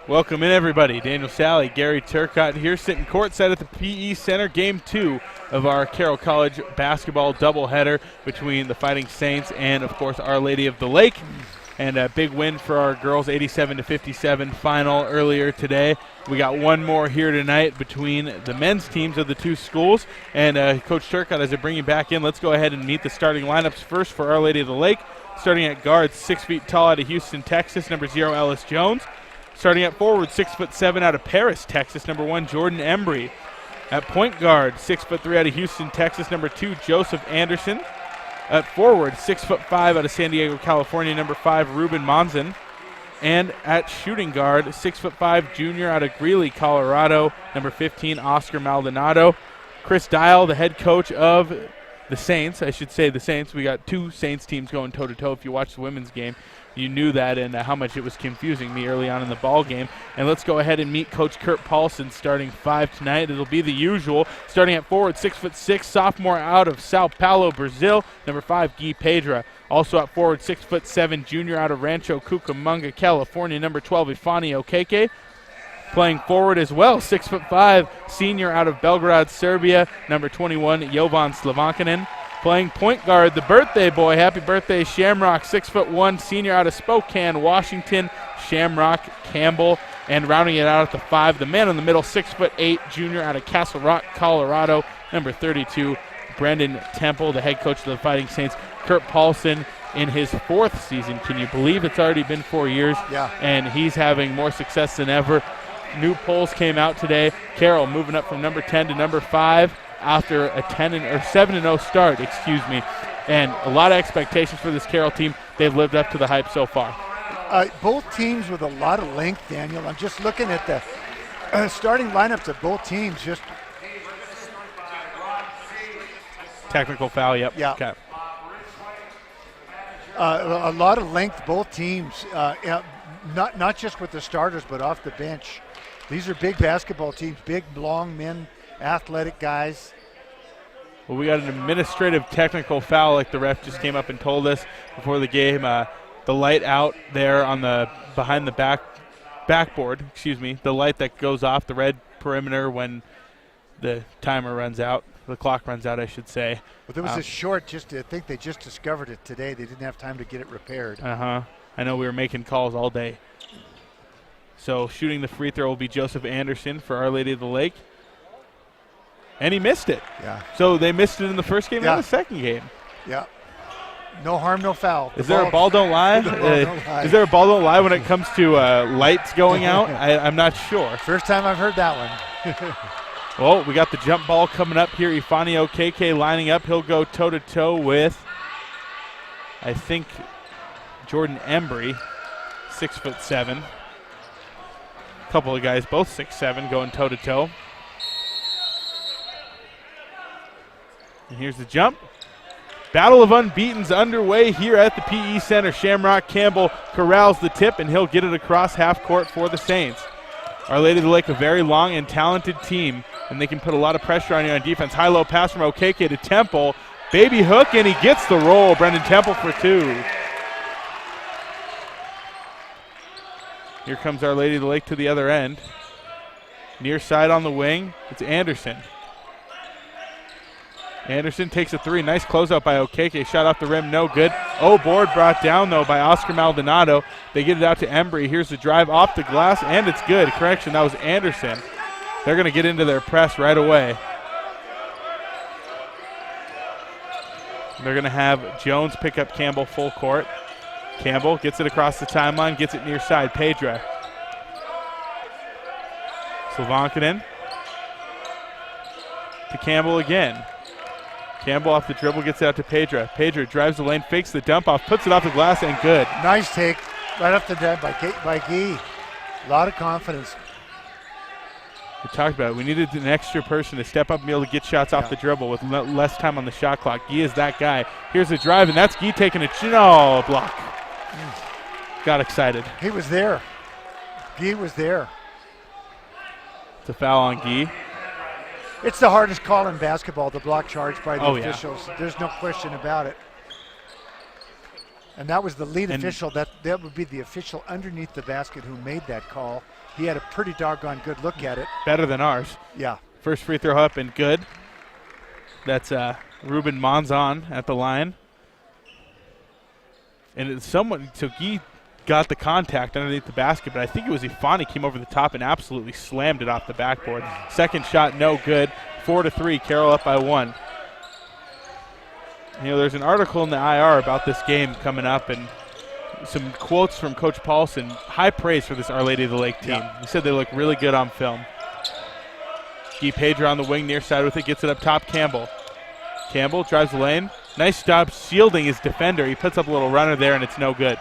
Welcome in, everybody. Daniel Sally, Gary Turcott here, sitting courtside at the PE Center. Game 2 of our Carroll College basketball doubleheader between the Fighting Saints and, of course, Our Lady of the Lake. And a big win for our girls, 87-57 final earlier today. We got one more here tonight between the men's teams of the two schools. And Coach Turcott, as I bring you back in, let's go ahead and meet the starting lineups first for Our Lady of the Lake. Starting at guards, 6 feet tall out of Houston, Texas, number 0, Ellis Jones. Starting at forward, 6'7" out of Paris, Texas, number 1, Jordan Embry. At point guard, 6'3" out of Houston, Texas, number 2, Joseph Anderson. At forward, 6'5" out of San Diego, California, number 5, Ruben Monzon. And at shooting guard, 6'5" junior out of Greeley, Colorado, number 15, Oscar Maldonado. Chris Dial, the head coach of the Saints, I should say the Saints. We got two Saints teams going toe-to-toe. If you watch the women's game, you knew that and how much it was confusing me early on in the ball game. And let's go ahead and meet Coach Kurt Paulson starting 5 tonight. It'll be the usual. Starting at forward, 6'6", sophomore out of Sao Paulo, Brazil, number 5, Guy Pedra. Also at forward, 6'7", junior out of Rancho Cucamonga, California, number 12, Ifani Okeke. Playing forward as well, 6'5", senior out of Belgrade, Serbia, number 21, Jovan Slavankinen. Playing point guard, the birthday boy, happy birthday, Shamrock, 6'1", senior out of Spokane, Washington, Shamrock Campbell. And rounding it out at the 5, the man in the middle, 6'8", junior out of Castle Rock, Colorado, number 32, Brendan Temple, the head coach of the Fighting Saints. Kurt Paulson in his 4th season. Can you believe it's already been 4 years? Yeah. And he's having more success than ever. New polls came out today. Carroll moving up from number 10 to number 5 after a 7-0 start, and a lot of expectations for this Carroll team. They've lived up to the hype so far. Both teams with a lot of length, Daniel. I'm just looking at the starting lineups of both teams. Just technical foul, yep. Yeah. Okay. A lot of length, both teams. Not just with the starters, but off the bench. These are big basketball teams, big, long men, athletic guys. Well, we got an administrative technical foul, like the ref just came up and told us before the game. The light out there on the behind the backboard, the light that goes off the red perimeter when the timer runs out, the clock runs out, I should say. But there was a short. I think they just discovered it today. They didn't have time to get it repaired. I know we were making calls all day. So shooting the free throw will be Joseph Anderson for Our Lady of the Lake. And he missed it. Yeah. So they missed it in the first game Yeah. and the second game. Yeah. No harm, no foul. Is there a ball don't lie? Is there a ball don't lie when it comes to lights going out? I'm not sure. First time I've heard that one. Well, we got the jump ball coming up here. Ifani Okeke lining up. He'll go toe-to-toe with, I think, Jordan Embry, 6'7". A couple of guys, both 6'7", going toe-to-toe. And here's the jump. Battle of Unbeaten's underway here at the PE Center. Shamrock Campbell corrals the tip, and he'll get it across half court for the Saints. Our Lady of the Lake, a very long and talented team, and they can put a lot of pressure on you on defense. High-low pass from Okeke to Temple. Baby hook, and he gets the roll. Brendan Temple for 2. Here comes Our Lady of the Lake to the other end. Near side on the wing, it's Anderson. Anderson takes a 3. Nice closeout by Okeke. Shot off the rim, no good. Board brought down, though, by Oscar Maldonado. They get it out to Embry. Here's the drive off the glass, and it's good. Correction, that was Anderson. They're going to get into their press right away. They're going to have Jones pick up Campbell full court. Campbell gets it across the timeline, gets it near side. Pedra. Slavankinen to Campbell again. Campbell off the dribble, gets it out to Pedra. Pedra drives the lane, fakes the dump off, puts it off the glass, and good. Nice take right off the dead by Guy. A lot of confidence. We talked about it. We needed an extra person to step up and be able to get shots off the dribble with less time on the shot clock. Guy is that guy. Here's the drive, and that's Guy taking a block. Got excited. He was there. Guy was there. It's a foul on Guy. It's the hardest call in basketball, the block charge by the officials. Yeah. There's no question about it. And that was the lead official. That would be the official underneath the basket who made that call. He had a pretty doggone good look at it. Better than ours. Yeah. First free throw up and good. That's Ruben Monzon at the line. And it's someone, so he got the contact underneath the basket, but I think it was Ifani came over the top and absolutely slammed it off the backboard. Second shot, no good. 4-3, Carroll up by 1. You know, there's an article in the IR about this game coming up and some quotes from Coach Paulson. High praise for this Our Lady of the Lake team. Yeah. He said they look really good on film. Guy Pedro on the wing near side with it, gets it up top, Campbell. Campbell drives the lane. Nice stop shielding his defender. He puts up a little runner there and it's no good.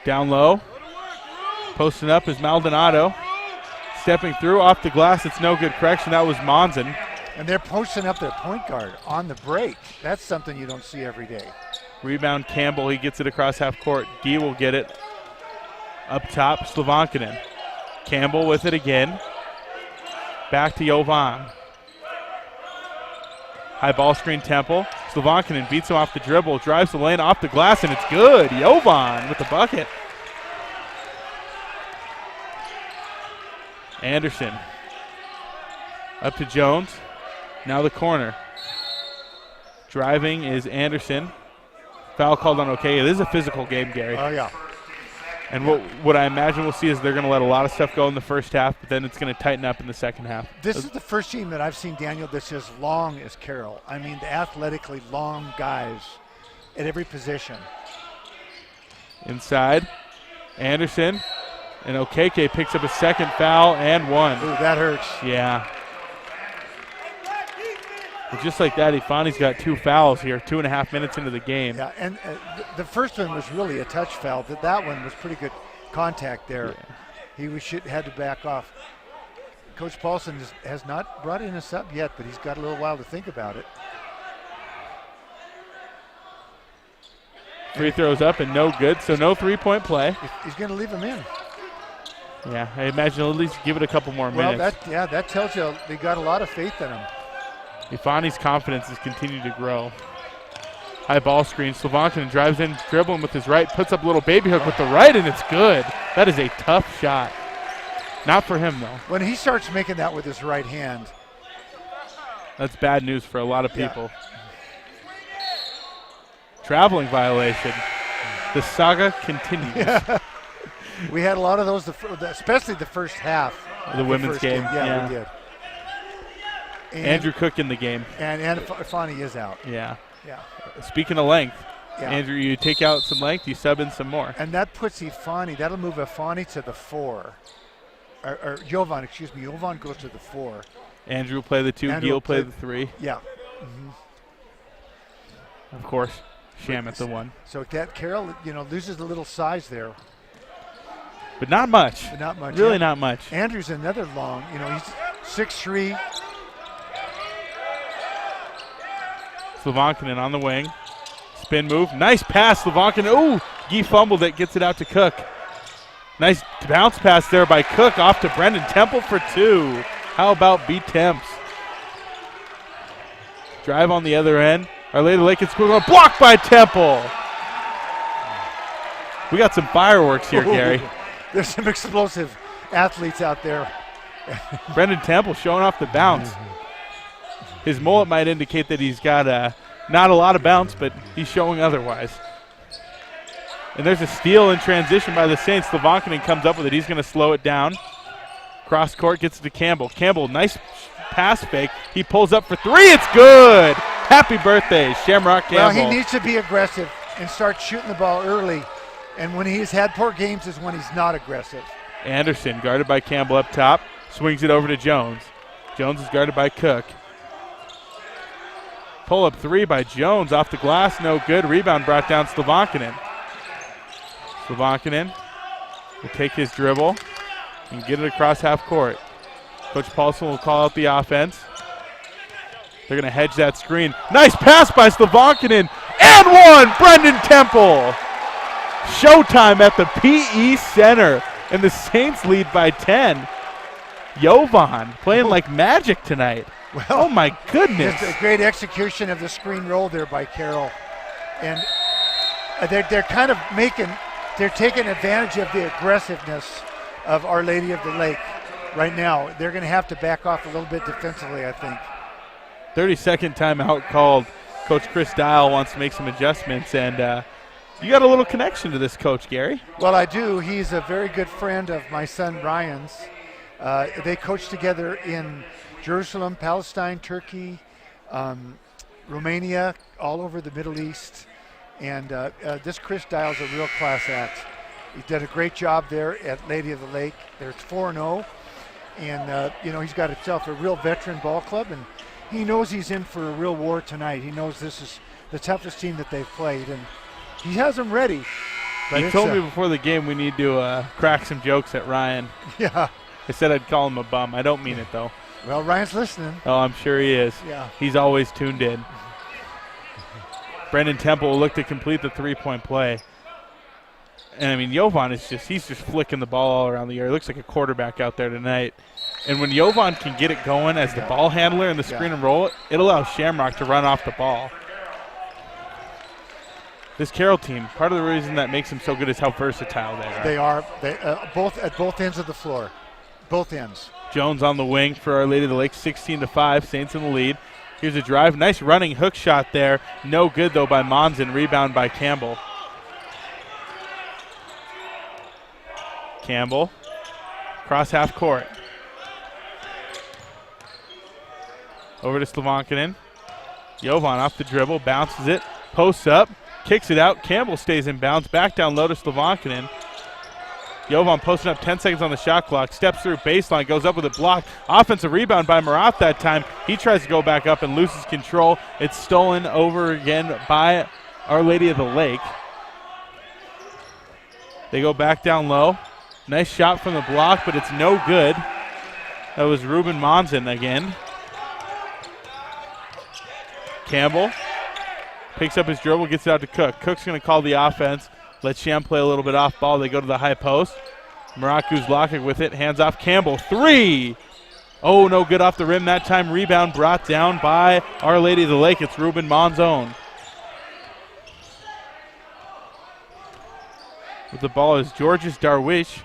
Down low. Posting up is Maldonado. Stepping through off the glass, it's no good. Correction, that was Monzon. And they're posting up their point guard on the break. That's something you don't see every day. Rebound Campbell, he gets it across half court. Guy will get it up top, Slavankinen. Campbell with it again. Back to Jovan. High ball screen Temple. Slavankinen beats him off the dribble, drives the lane off the glass, and it's good. Jovan with the bucket. Anderson. Up to Jones. Now the corner. Driving is Anderson. Foul called on okay. This is a physical game, Gary. Oh, yeah. And what I imagine we'll see is they're going to let a lot of stuff go in the first half, but then it's going to tighten up in the second half. This is the first team that I've seen, Daniel, that's as long as Carroll. I mean, the athletically long guys at every position. Inside, Anderson, and Okeke picks up a second foul and one. Ooh, that hurts. Yeah. But just like that, Ifani's got 2 fouls here, 2.5 minutes into the game. Yeah, and the first one was really a touch foul. That one was pretty good contact there. Yeah. He had to back off. Coach Paulson has not brought in a sub yet, but he's got a little while to think about it. Free throws up and no good, so no three-point play. He's going to leave him in. Yeah, I imagine he'll at least give it a couple more minutes. Well, that tells you they got a lot of faith in him. Ifani's confidence has continued to grow. High ball screen. Slavankinen drives in, dribbling with his right, puts up a little baby hook with the right, and it's good. That is a tough shot. Not for him, though. When he starts making that with his right hand. That's bad news for a lot of people. Yeah. Traveling violation. The saga continues. Yeah. We had a lot of those, especially the first half. The women's game. Yeah, we did. And Andrew Cook in the game. And Ifani is out. Yeah. Yeah. Speaking of length, yeah. Andrew, you take out some length, you sub in some more. And that puts Ifani, that'll move Ifani to the 4. Or Jovan, excuse me. Jovan goes to the 4. Andrew will play the 2, Gil will play the 3. Yeah. Mm-hmm. Of course, Sham at the 1. So that Carroll, loses a little size there. But not much. But not much. Really not much. Andrew's another long, he's 6'3". Slavankinen on the wing. Spin move. Nice pass, Slavankinen. Ooh, Guy fumbled it, gets it out to Cook. Nice bounce pass there by Cook off to Brendan Temple for 2. How about B-Temps? Drive on the other end. Our Lady Lake is blocked by Temple. We got some fireworks here, Gary. There's some explosive athletes out there. Brendan Temple showing off the bounce. His mullet might indicate that he's got not a lot of bounce, but he's showing otherwise. And there's a steal in transition by the Saints. Slavankinen comes up with it. He's going to slow it down. Cross court, gets it to Campbell. Campbell, nice pass fake. He pulls up for 3. It's good. Happy birthday, Shamrock Campbell. Well, he needs to be aggressive and start shooting the ball early. And when he's had poor games is when he's not aggressive. Anderson guarded by Campbell up top. Swings it over to Jones. Jones is guarded by Cook. Pull-up 3 by Jones off the glass, no good. Rebound brought down Slavankinen. Slavankinen will take his dribble and get it across half court. Coach Paulson will call out the offense. They're going to hedge that screen. Nice pass by Slavankinen. And 1, Brendan Temple. Showtime at the PE Center. And the Saints lead by 10. Jovan playing like magic tonight. Well, Oh my goodness. just a great execution of the screen roll there by Carroll. And they're kind of they're taking advantage of the aggressiveness of Our Lady of the Lake right now. They're going to have to back off a little bit defensively, I think. 30-second timeout called. Coach Chris Dial wants to make some adjustments, and you got a little connection to this coach, Gary. Well, I do. He's a very good friend of my son Ryan's. They coached together in Jerusalem, Palestine, Turkey, Romania, all over the Middle East. And this Chris Dial's a real class act. He did a great job there at Lady of the Lake. There's 4-0. And, he's got himself a real veteran ball club, and he knows he's in for a real war tonight. He knows this is the toughest team that they've played, and he has them ready. But he told me before the game we need to crack some jokes at Ryan. Yeah. I said I'd call him a bum. I don't mean it, though. Well, Ryan's listening. Oh, I'm sure he is. Yeah. He's always tuned in. Brendan Temple will look to complete the three-point play. And, I mean, Jovan he's just flicking the ball all around the air. He looks like a quarterback out there tonight. And when Jovan can get it going as the ball handler in the screen and roll, it allows Shamrock to run off the ball. This Carroll team, part of the reason that makes them so good is how versatile they are. They are. Both at both ends of the floor. Both ends. Jones on the wing for Our Lady of the Lake, 16-5. Saints in the lead. Here's a drive. Nice running hook shot there. No good, though, by Monson. Rebound by Campbell. Campbell. Cross half court. Over to Slovankinen. Jovan off the dribble. Bounces it. Posts up. Kicks it out. Campbell stays in bounds. Back down low to Slovankinen. Jovan posting up 10 seconds on the shot clock. Steps through baseline. Goes up with a block. Offensive rebound by Marat that time. He tries to go back up and loses control. It's stolen over again by Our Lady of the Lake. They go back down low. Nice shot from the block, but it's no good. That was Ruben Monson again. Campbell picks up his dribble, gets it out to Cook. Cook's going to call the offense. Let Sham play a little bit off ball. They go to the high post. Maracu's locking with it. Hands off Campbell. Three! Oh, no good off the rim that time. Rebound brought down by Our Lady of the Lake. It's Ruben Monzone. With the ball is Georges Darwish.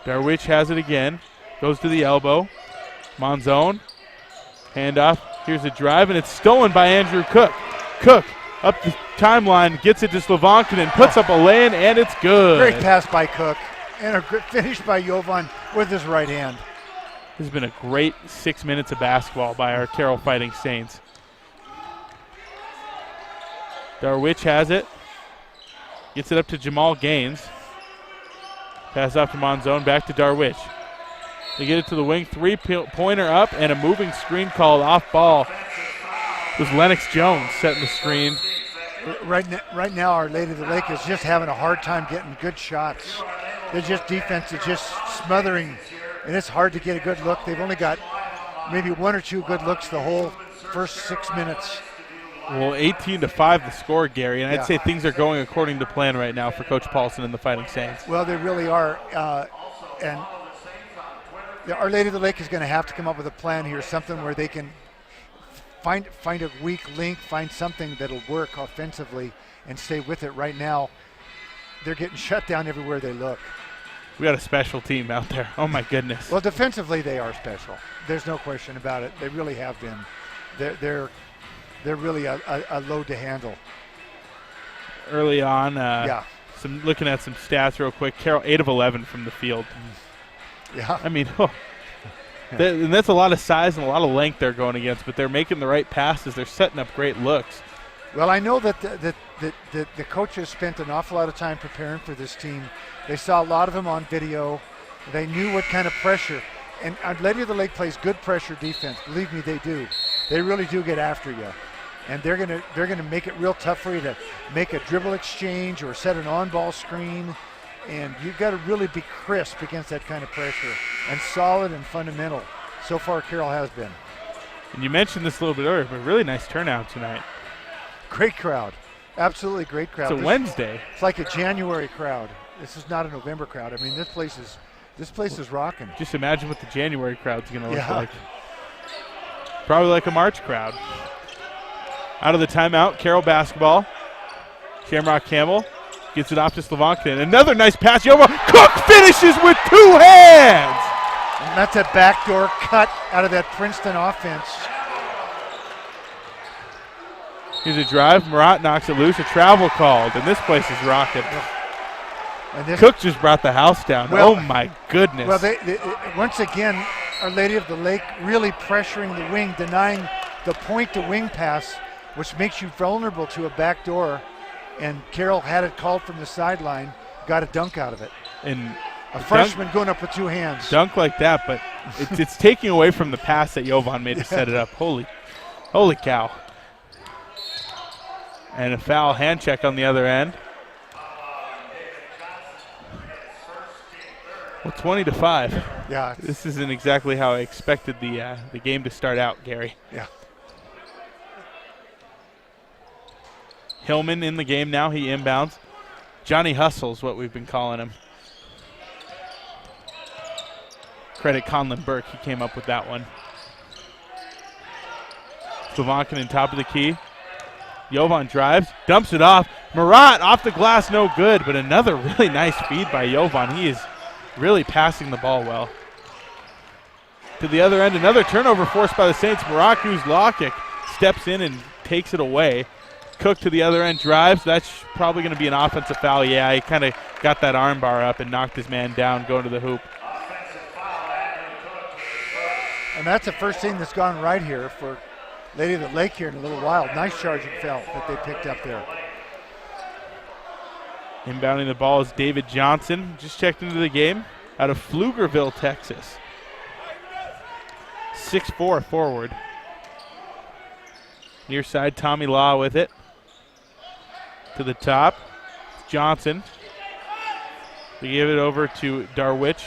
Darwish has it again. Goes to the elbow. Monzone. Handoff. Here's a drive, and it's stolen by Andrew Cook. Cook up the timeline, gets it to Slovankinen, puts up a lay-in, and it's good. Great pass by Cook, and a finish by Jovan with his right hand. This has been a great 6 minutes of basketball by our Carroll Fighting Saints. Darwish has it. Gets it up to Jamal Gaines. Pass off to Monzone, back to Darwish. They get it to the wing, three-pointer up, and a moving screen called off ball. It was Lennox Jones setting the screen. Right now, Our Lady of the Lake is just having a hard time getting good shots. They're just defense is just smothering, and it's hard to get a good look. They've only got maybe one or two good looks the whole first 6 minutes. Well, 18-5 the score, Gary, and I'd say things are going according to plan right now for Coach Paulson and the Fighting Saints. Well, they really are, and Our Lady of the Lake is going to have to come up with a plan here, something where they can find a weak link, find something that'll work offensively and stay with it. Right now, they're getting shut down everywhere they look. We got a special team out there. Oh, my goodness. Well, defensively, they are special. There's no question about it. They really have been. They're really a load to handle. Early on, looking at some stats real quick. Carroll, 8 of 11 from the field. Yeah. I mean, and that's a lot of size and a lot of length they're going against, but they're making the right passes. They're setting up great looks. Well, I know that the coaches spent an awful lot of time preparing for this team. They saw a lot of them on video. They knew what kind of pressure. And Lady of the Lake plays good pressure defense. Believe me, they do. They really do get after you. And they're gonna make it real tough for you to make a dribble exchange or set an on-ball screen. And you've got to really be crisp against that kind of pressure and solid and fundamental. So far, Carroll has been. And you mentioned this a little bit earlier, but really nice turnout tonight. Great crowd. Absolutely great crowd. It's a Wednesday. It's like a January crowd. This is not a November crowd. I mean, this place is rocking. Just imagine what the January crowd's going to look like. Probably like a March crowd. Out of the timeout, Carroll basketball. Shamrock Campbell gets it off to Slavakin. Another nice pass. Jovan Cook finishes with 2 hands. And that's a backdoor cut out of that Princeton offense. Here's a drive. Murat knocks it loose. A travel called, and this place is rocking. And Cook just brought the house down. Well, oh, my goodness. Well, they once again, Our Lady of the Lake really pressuring the wing, denying the point-to-wing pass, which makes you vulnerable to a backdoor. And Carroll had it called from the sideline, got a dunk out of it. And a freshman going up with 2 hands. Dunk like that, but it's taking away from the pass that Jovan made to set it up. Holy cow. And a foul hand check on the other end. Well, 20-5. Yeah. This isn't exactly how I expected the game to start out, Gary. Yeah. Hillman in the game now. He inbounds. Johnny Hustle's what we've been calling him. Credit Conlon Burke. He came up with that one. Slavakin in top of the key. Jovan drives, dumps it off. Murat off the glass, no good, but another really nice feed by Jovan. He is really passing the ball well. To the other end, another turnover forced by the Saints. Maraku's Lokic steps in and takes it away. Cook to the other end drives. That's probably going to be an offensive foul. Yeah, he kind of got that arm bar up and knocked his man down going to the hoop. And that's the first thing that's gone right here for Lady of the Lake here in a little while. Nice charging foul that they picked up there. Inbounding the ball is David Johnson. Just checked into the game out of Pflugerville, Texas. 6'4" forward. Near side, Tommy Law with it. To the top, Johnson. They give it over to Darwich.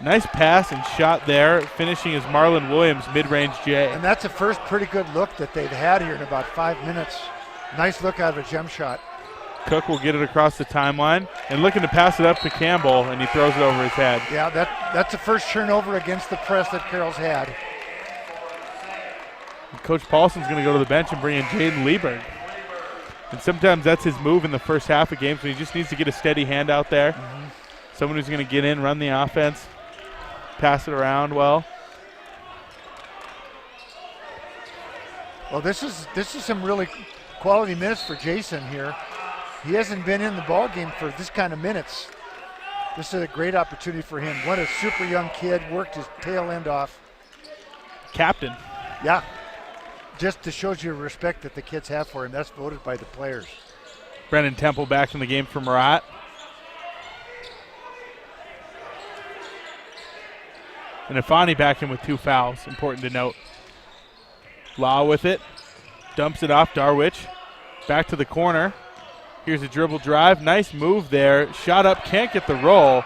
Nice pass and shot there. Finishing is Marlon Williams, mid-range J. And that's the first pretty good look that they've had here in about 5 minutes. Nice look out of a jump shot. Cook will get it across the timeline and looking to pass it up to Campbell, and he throws it over his head. Yeah, that's the first turnover against the press that Carroll's had. And Coach Paulson's going to go to the bench and bring in Jaden Lieberg. And sometimes that's his move in the first half of games when he just needs to get a steady hand out there. Mm-hmm. Someone who's going to get in, run the offense, pass it around well. Well, this is some really quality minutes for Jason here. He hasn't been in the ball game for this kind of minutes. This is a great opportunity for him. What a super young kid, worked his tail end off. Captain. Yeah. Just to show you the respect that the kids have for him. That's voted by the players. Brennan Temple back in the game for Murat. And Afani back in with 2 fouls, important to note. Law with it, dumps it off, Darwich. Back to the corner. Here's a dribble drive, nice move there. Shot up, can't get the roll.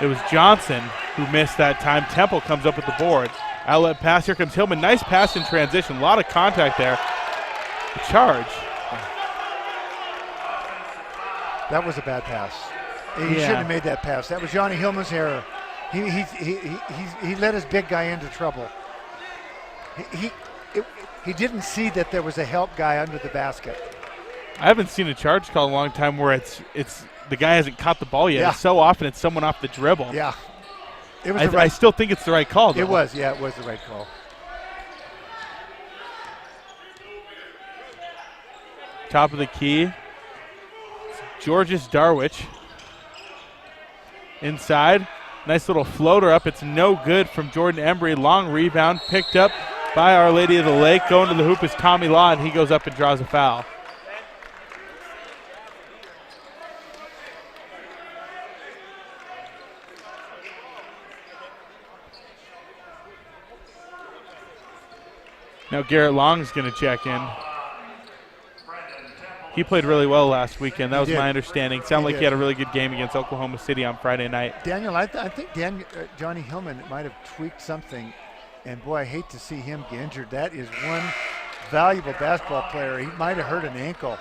It was Johnson who missed that time. Temple comes up with the board. Outlet pass, here comes Hillman. Nice pass in transition, a lot of contact there. The charge. That was a bad pass. He shouldn't have made that pass. That was Johnny Hillman's error. He let his big guy into trouble. He didn't see that there was a help guy under the basket. I haven't seen a charge call in a long time where it's the guy hasn't caught the ball yet. Yeah. So often it's someone off the dribble. Yeah. It was I still think it's the right call, though. It was the right call. Top of the key. Georges Darwich. Inside. Nice little floater up. It's no good from Jordan Embry. Long rebound picked up by Our Lady of the Lake. Going to the hoop is Tommy Law, and he goes up and draws a foul. Now Garrett Long's going to check in. He played really well last weekend. That was my understanding. Sounded like he had a really good game against Oklahoma City on Friday night. Daniel, I think Johnny Hillman might have tweaked something. And, boy, I hate to see him get injured. That is one valuable basketball player. He might have hurt an ankle.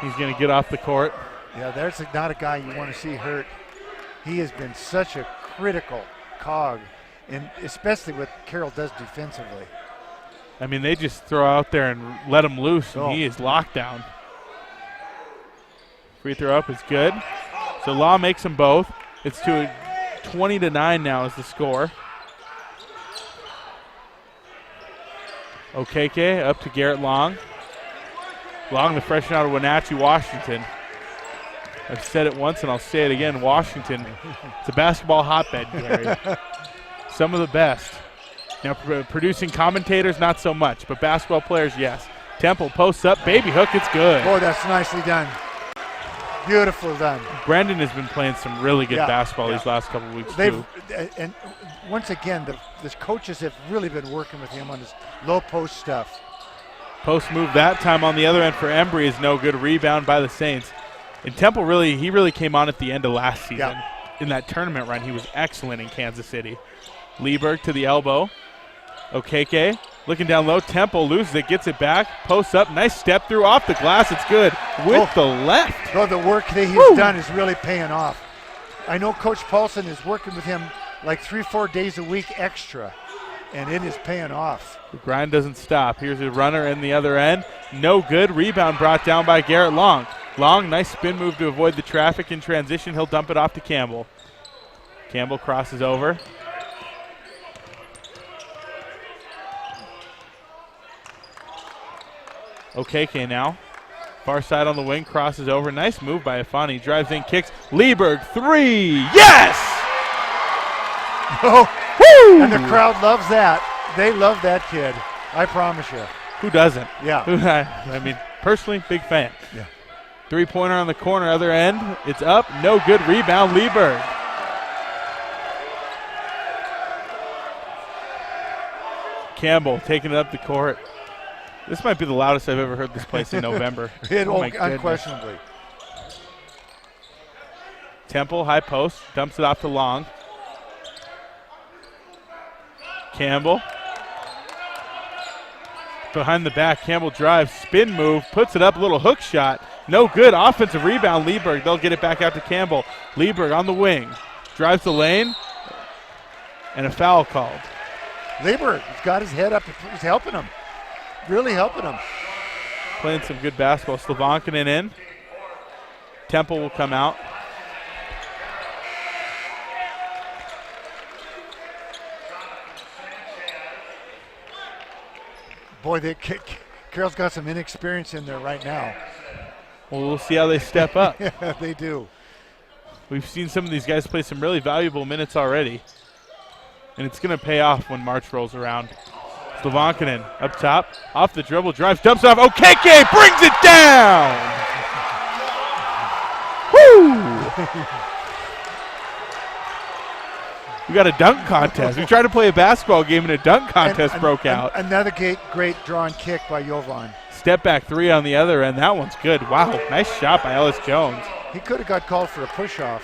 He's going to get off the court. Yeah, there's not a guy you want to see hurt. He has been such a critical cog, and especially what Carroll does defensively. I mean, they just throw out there and let him loose, and he is locked down. Free throw up is good. So Law makes them both. It's to 20-9 now is the score. Okeke up to Garrett Long. Long, the freshman out of Wenatchee, Washington. I've said it once and I'll say it again. Washington, it's a basketball hotbed, Gary. Some of the best. Now, producing commentators, not so much, but basketball players, yes. Temple posts up, baby hook, it's good. Boy, that's nicely done. Beautiful done. Brendan has been playing some really good basketball these last couple of weeks, too. And once again, the coaches have really been working with him on his low post stuff. Post move that time on the other end for Embry is no good. Rebound by the Saints. And Temple really came on at the end of last season. Yeah. In that tournament run, he was excellent in Kansas City. Lieberg to the elbow. Okeke looking down low. Temple loses it, gets it back. Posts up, nice step through off the glass. It's good with the left. The work that he's done is really paying off. I know Coach Paulson is working with him like 3-4 days a week extra, and it is paying off. The grind doesn't stop. Here's a runner in the other end. No good. Rebound brought down by Garrett Long. Long, nice spin move to avoid the traffic in transition. He'll dump it off to Campbell. Campbell crosses over. Okeke now. Far side on the wing, crosses over. Nice move by Afani. Drives in, kicks. Lieberg, three. Yes! Oh, woo! And the crowd loves that. They love that kid. I promise you. Who doesn't? Yeah. I mean, personally, big fan. Yeah. Three-pointer on the corner, other end. It's up. No good. Rebound, Lieberg. Campbell taking it up the court. This might be the loudest I've ever heard this place in November. Unquestionably. Temple, high post, dumps it off to Long. Campbell. Behind the back, Campbell drives, spin move, puts it up, little hook shot. No good. Offensive rebound, Lieberg. They'll get it back out to Campbell. Lieberg on the wing. Drives the lane. And a foul called. Lieberg has got his head up. He's helping him. Really helping him. Playing some good basketball. Slavankinen in. Temple will come out. Boy, Carroll's got some inexperience in there right now. Well, we'll see how they step up. Yeah, they do. We've seen some of these guys play some really valuable minutes already. And it's going to pay off when March rolls around. Slavankinen up top, off the dribble, drives, dumps off. Okeke brings it down! Woo! We got a dunk contest. We tried to play a basketball game and a dunk contest broke out. Another great drawn kick by Jovan. Step back three on the other end. That one's good. Wow, nice shot by Ellis Jones. He could have got called for a push-off,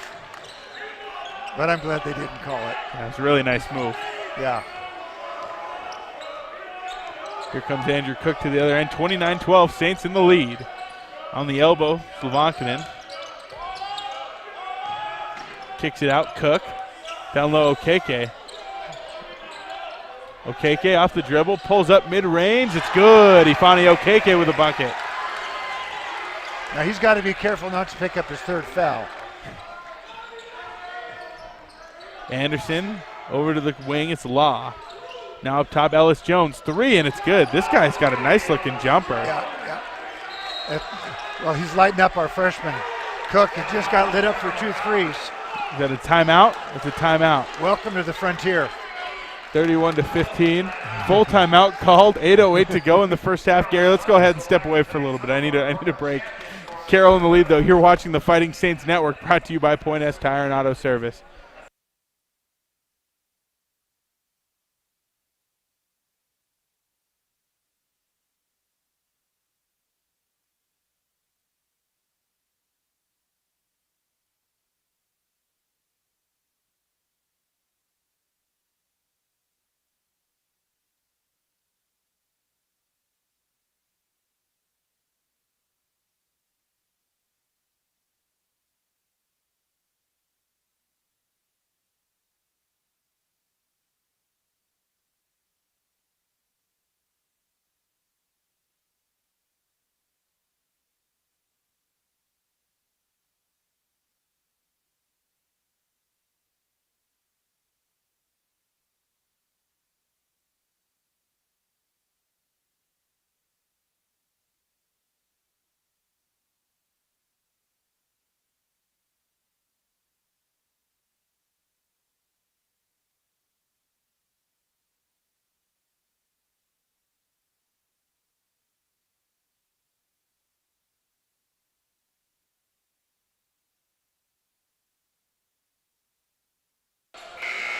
but I'm glad they didn't call it. Yeah, it's a really nice move. Yeah. Here comes Andrew Cook to the other end. 29-12, Saints in the lead. On the elbow, Slavankinen. Kicks it out, Cook. Down low, Okeke. Okeke off the dribble, pulls up mid-range. It's good. Ifeanyi Okeke with a bucket. Now he's got to be careful not to pick up his third foul. Anderson over to the wing. It's Law. Now up top, Ellis Jones. Three, and it's good. This guy's got a nice-looking jumper. Yeah. Well, he's lighting up our freshman. Cook, he just got lit up for 2 threes. Is that a timeout? It's a timeout. Welcome to the frontier. 31-15. Full timeout called. 8:08 to go in the first half. Gary, let's go ahead and step away for a little bit. I need a break. Carroll in the lead, though. You're watching the Fighting Saints Network, brought to you by Point S Tire and Auto Service.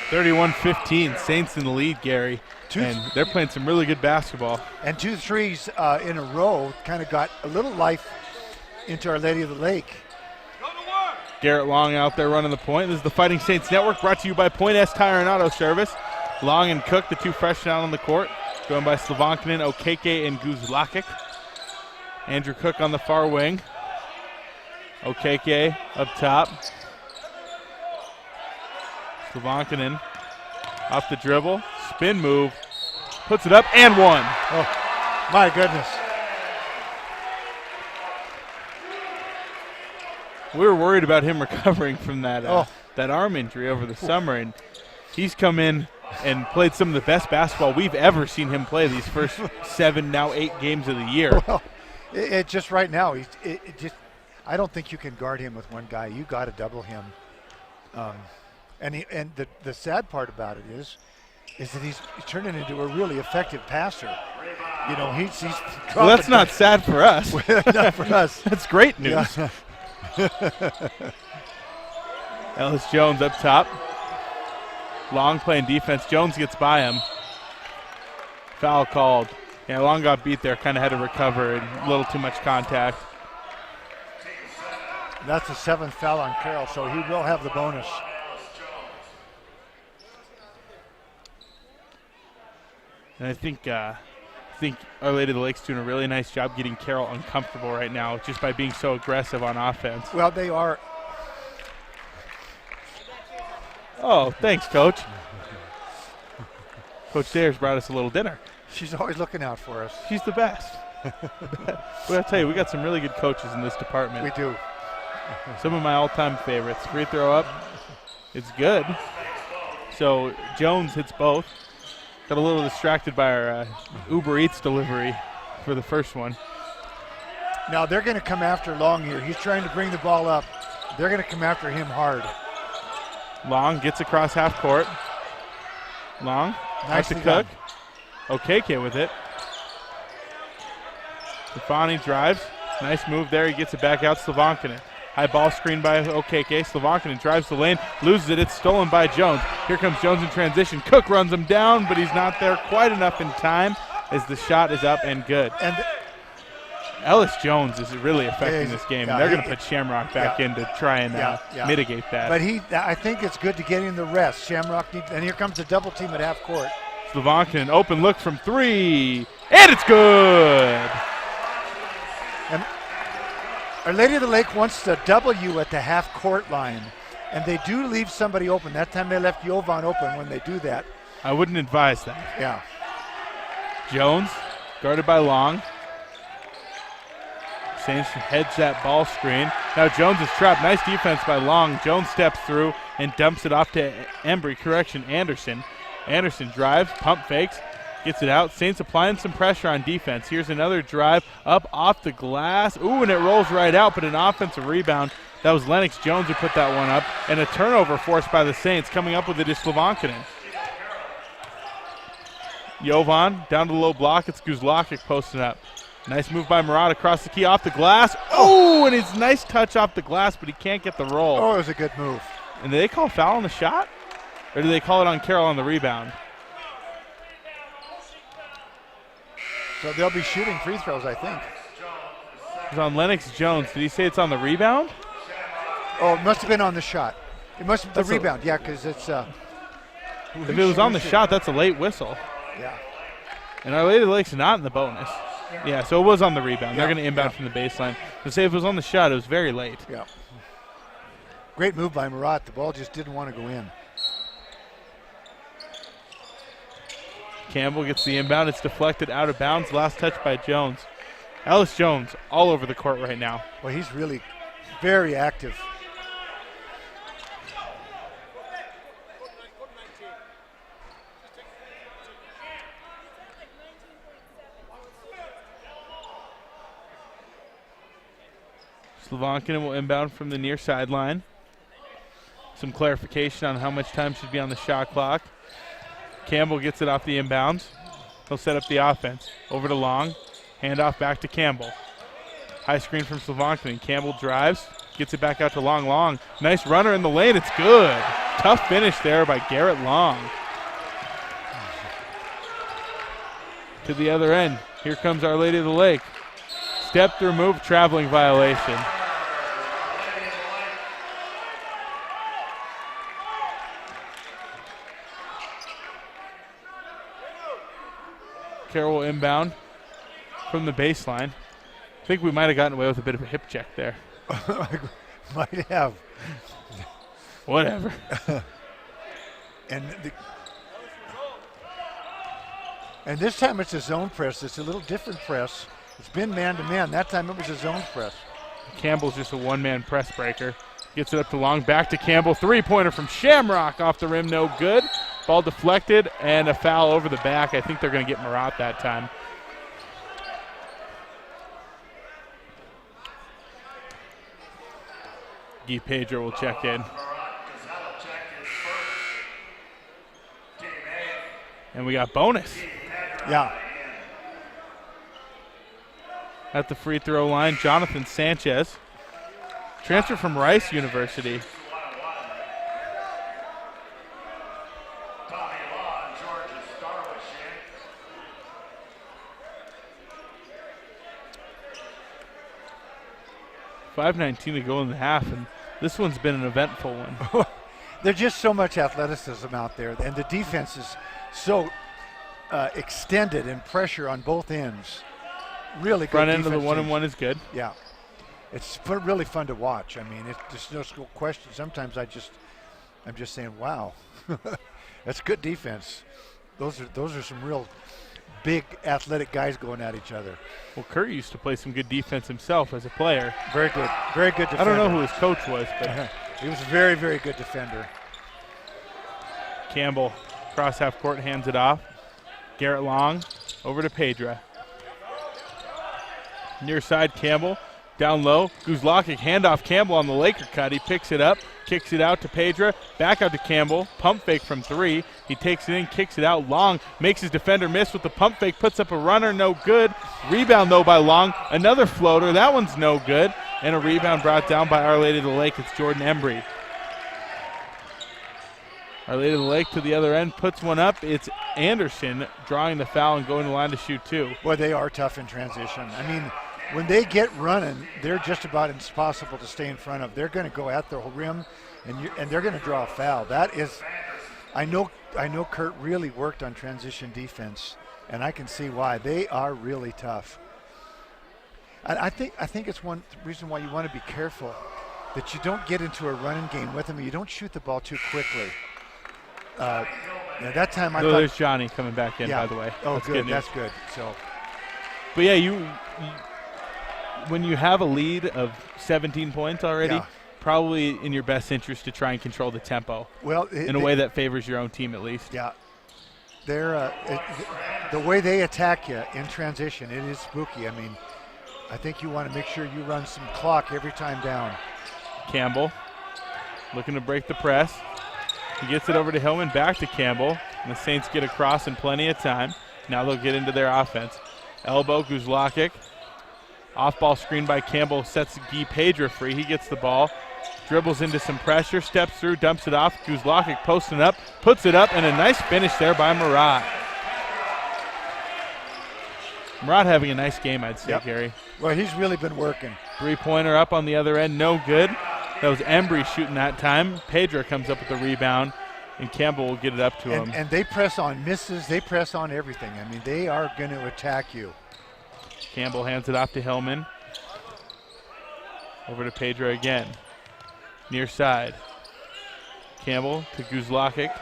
31-15, Saints in the lead, Gary. And they're playing some really good basketball. And 2 threes in a row kind of got a little life into Our Lady of the Lake. Garrett Long out there running the point. This is the Fighting Saints Network, brought to you by Point S Tire and Auto Service. Long and Cook, the 2 freshmen out on the court, joined by Slavankinen, Okeke, and Guzlakic. Andrew Cook on the far wing. Okeke up top. Slavankinen off the dribble, spin move, puts it up and one. Oh, my goodness. We were worried about him recovering from that that arm injury over the summer, and he's come in and played some of the best basketball we've ever seen him play these first 7, now 8 games of the year. Well, it just right now, I don't think you can guard him with one guy. You got to double him. And the sad part about it is that he's turning into a really effective passer. You know, he's well, that's not sad for us. Not for us. That's great news. Yeah. Ellis Jones up top. Long playing defense. Jones gets by him. Foul called. Yeah, Long got beat there. Kind of had to recover. A little too much contact. That's the 7th foul on Carroll, so he will have the bonus. And I think Our Lady of the Lake's doing a really nice job getting Carroll uncomfortable right now just by being so aggressive on offense. Well, they are. Oh, thanks, Coach. Coach Sayers brought us a little dinner. She's always looking out for us. She's the best. Well, I'll tell you, we got some really good coaches in this department. We do. Some of my all-time favorites. Free throw up. It's good. So Jones hits both. Got a little distracted by our Uber Eats delivery for the first one. Now they're going to come after Long here. He's trying to bring the ball up. They're going to come after him hard. Long gets across half court. Long, nice to Cook. Okeke with it. Stefani drives. Nice move there. He gets it back out. Slavankinen. High ball screen by Okeke. Slavankinen drives the lane, loses it. It's stolen by Jones. Here comes Jones in transition. Cook runs him down, but he's not there quite enough in time as the shot is up and good. And Ellis Jones is really affecting this game. They're going to put Shamrock back in to try and mitigate that. But I think it's good to get him the rest. Shamrock needs, and here comes the double team at half court. Slavankinen, open look from 3, and it's good. And Our Lady of the Lake wants to double you at the half court line, and they do leave somebody open. That time they left Jovan open when they do that. I wouldn't advise that. Yeah. Jones, guarded by Long. Saints heads that ball screen. Now Jones is trapped. Nice defense by Long. Jones steps through and dumps it off to Anderson. Anderson drives, pump fakes, gets it out. Saints applying some pressure on defense. Here's another drive up off the glass. Ooh, and it rolls right out, but an offensive rebound. That was Lennox Jones who put that one up. And a turnover forced by the Saints. Coming up with it is Slavankinen. Jovan down to the low block. It's Guzlakic posting up. Nice move by Murat across the key off the glass. Oh, and it's nice touch off the glass, but he can't get the roll. Oh, it was a good move. And did they call a foul on the shot? Or did they call it on Carroll on the rebound? So they'll be shooting free throws, I think. It was on Lennox Jones. Did he say it's on the rebound? Oh, it must have been on the shot. It must have been the rebound, yeah, because it's... if it was on the shot, that's a late whistle. Yeah. And Our Lady of the Lake's not in the bonus. Yeah, so it was on the rebound. Yeah, they're going to inbound from the baseline. To say if it was on the shot, it was very late. Yeah. Great move by Murat. The ball just didn't want to go in. Campbell gets the inbound. It's deflected out of bounds. Last touch by Jones. Ellis Jones all over the court right now. Well, he's really very active. Slavankinen will inbound from the near sideline. Some clarification on how much time should be on the shot clock. Campbell gets it off the inbounds. He'll set up the offense. Over to Long. Handoff back to Campbell. High screen from Slavankinen. Campbell drives. Gets it back out to Long. Long. Nice runner in the lane. It's good. Tough finish there by Garrett Long. To the other end. Here comes Our Lady of the Lake. Step through move, traveling violation. Carroll inbound from the baseline. I think we might have gotten away with a bit of a hip check there. Might have. Whatever. And this time it's a zone press. It's a little different press. It's been man-to-man. That time it was a zone press. Campbell's just a one-man press breaker. Gets it up to Long, back to Campbell. Three-pointer from Shamrock off the rim, no good. Ball deflected and a foul over the back. I think they're going to get Marat that time. Guy Pedro will check in. And we got bonus. Yeah. At the free throw line, Jonathan Sanchez. Transfer from Rice University. .519 to go in the half, and this one's been an eventful one. There's just so much athleticism out there, and the defense is so extended and pressure on both ends. Really good. Front end of the 1-and-1 is good. Yeah, it's really fun to watch. I mean, there's no question. Sometimes I'm just saying, wow, that's good defense. Those are some real big athletic guys going at each other. Well, Kurt used to play some good defense himself as a player. Very good defender. I don't know who his coach was, but he was a very, very good defender. Campbell, cross half court, hands it off. Garrett Long over to Pedra. Near side, Campbell. Down low, Guzlakic, handoff Campbell on the Laker cut. He picks it up, kicks it out to Pedra, back out to Campbell. Pump fake from three. He takes it in, kicks it out. Long makes his defender miss with the pump fake, puts up a runner, no good. Rebound, though, by Long. Another floater, that one's no good. And a rebound brought down by Our Lady of the Lake. It's Jordan Embry. Our Lady of the Lake to the other end, puts one up. It's Anderson drawing the foul and going to the line to shoot two. Boy, they are tough in transition. I mean, when they get running, they're just about impossible to stay in front of. They're going to go at the rim, and they're going to draw a foul. That is, I know Kurt really worked on transition defense, and I can see why. They are really tough. And I think it's one reason why you want to be careful that you don't get into a running game with them. You don't shoot the ball too quickly. That time I thought. There's Johnny coming back in, yeah. by the way. Oh, that's good. Good That's good. So. But yeah, when you have a lead of 17 points already, yeah. Probably in your best interest to try and control the tempo. Well, in a way that favors your own team at least. Yeah. They're the way they attack you in transition, it is spooky. I mean, I think you want to make sure you run some clock every time down. Campbell looking to break the press. He gets it over to Hillman, back to Campbell. And the Saints get across in plenty of time. Now they'll get into their offense. Elbow, Guzlakic. Off-ball screen by Campbell sets Guy Pedra free. He gets the ball, dribbles into some pressure, steps through, dumps it off. Guzlakic posting up, puts it up, and a nice finish there by Marat. Marat having a nice game, I'd say, yep. Gary. Well, he's really been working. Three-pointer up on the other end, no good. That was Embry shooting that time. Pedra comes up with the rebound, and Campbell will get it up to him. And they press on misses. They press on everything. I mean, they are going to attack you. Campbell hands it off to Hillman. Over to Pedro again. Near side. Campbell to Guzlakic.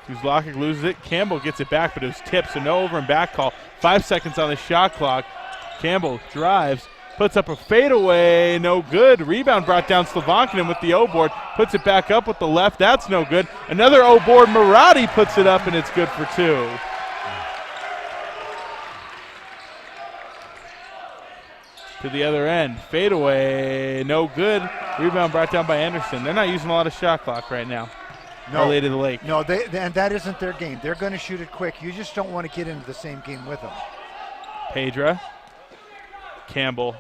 Guzlakic loses it. Campbell gets it back, but it was tipped, so no over and back call. 5 seconds on the shot clock. Campbell drives, puts up a fadeaway, no good. Rebound brought down Slavankinen with the O-board. Puts it back up with the left, that's no good. Another O-board, Marati puts it up, and it's good for two. To the other end, fadeaway, no good. Rebound brought down by Anderson. They're not using a lot of shot clock right now. No, Lady of the Lake. No, and that isn't their game. They're going to shoot it quick. You just don't want to get into the same game with them. Pedra, Campbell.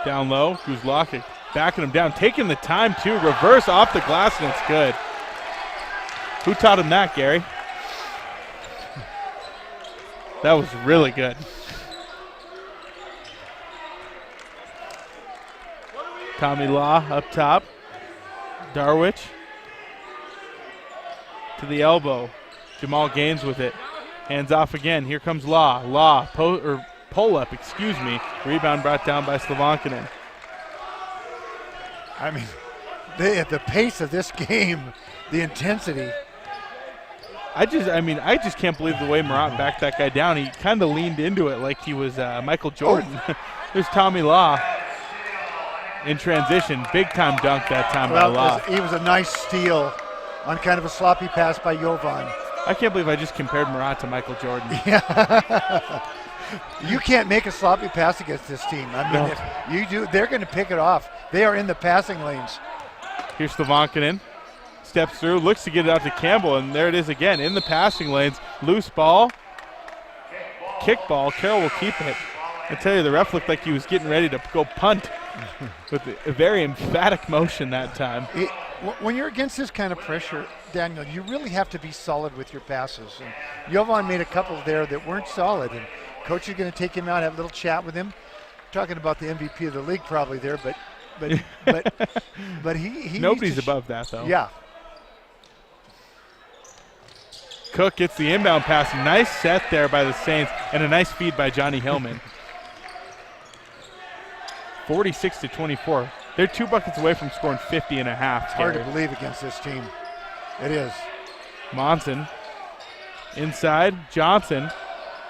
Down low, Guzlakic backing him down, taking the time to reverse off the glass, and it's good. Who taught him that, Gary? That was really good. Tommy Law up top. Darwich to the elbow. Jamal Gaines with it. Hands off again. Here comes Law. Law, pull up, excuse me. Rebound brought down by Slavankinen. I mean, at the pace of this game, the intensity. I just can't believe the way Murat backed that guy down. He kind of leaned into it like he was Michael Jordan. Oh. There's Tommy Law in transition. Big time dunk that time by Law. He was a nice steal on kind of a sloppy pass by Jovan. I can't believe I just compared Murat to Michael Jordan. Yeah. You can't make a sloppy pass against this team. I mean, if you do, they're going to pick it off. They are in the passing lanes. Here's Slavankinen. Steps through, looks to get it out to Campbell, and there it is again in the passing lanes. Loose ball. Kick ball. Carroll will keep it. I tell you, the ref looked like he was getting ready to go punt with a very emphatic motion that time. When you're against this kind of pressure, Daniel, you really have to be solid with your passes. And Jovan made a couple there that weren't solid, and coach is going to take him out, have a little chat with him. Talking about the MVP of the league probably there, but he nobody's above that though. Yeah. Cook gets the inbound pass. Nice set there by the Saints, and a nice feed by Johnny Hillman. 46-24. They're 2 buckets away from scoring 50 and a half. It's hard to believe against this team. It is. Monson inside. Johnson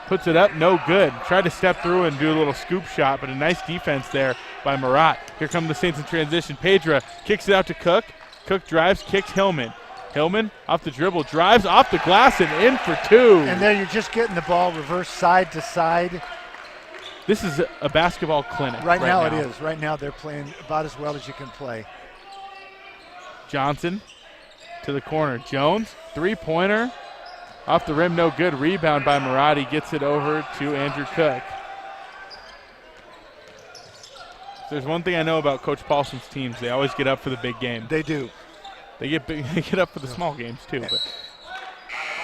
puts it up, no good. Tried to step through and do a little scoop shot, but a nice defense there by Murat. Here come the Saints in transition. Pedra kicks it out to Cook. Cook drives, kicks Hillman. Hillman off the dribble, drives off the glass and in for 2. And there you're just getting the ball reversed side to side. This is a basketball clinic. Right now it is. Right now they're playing about as well as you can play. Johnson to the corner. Jones, three-pointer. Off the rim, no good. Rebound by Murat. He gets it over to Andrew Cook. If there's one thing I know about Coach Paulson's teams, they always get up for the big game. They do. They get up for the small games too. But.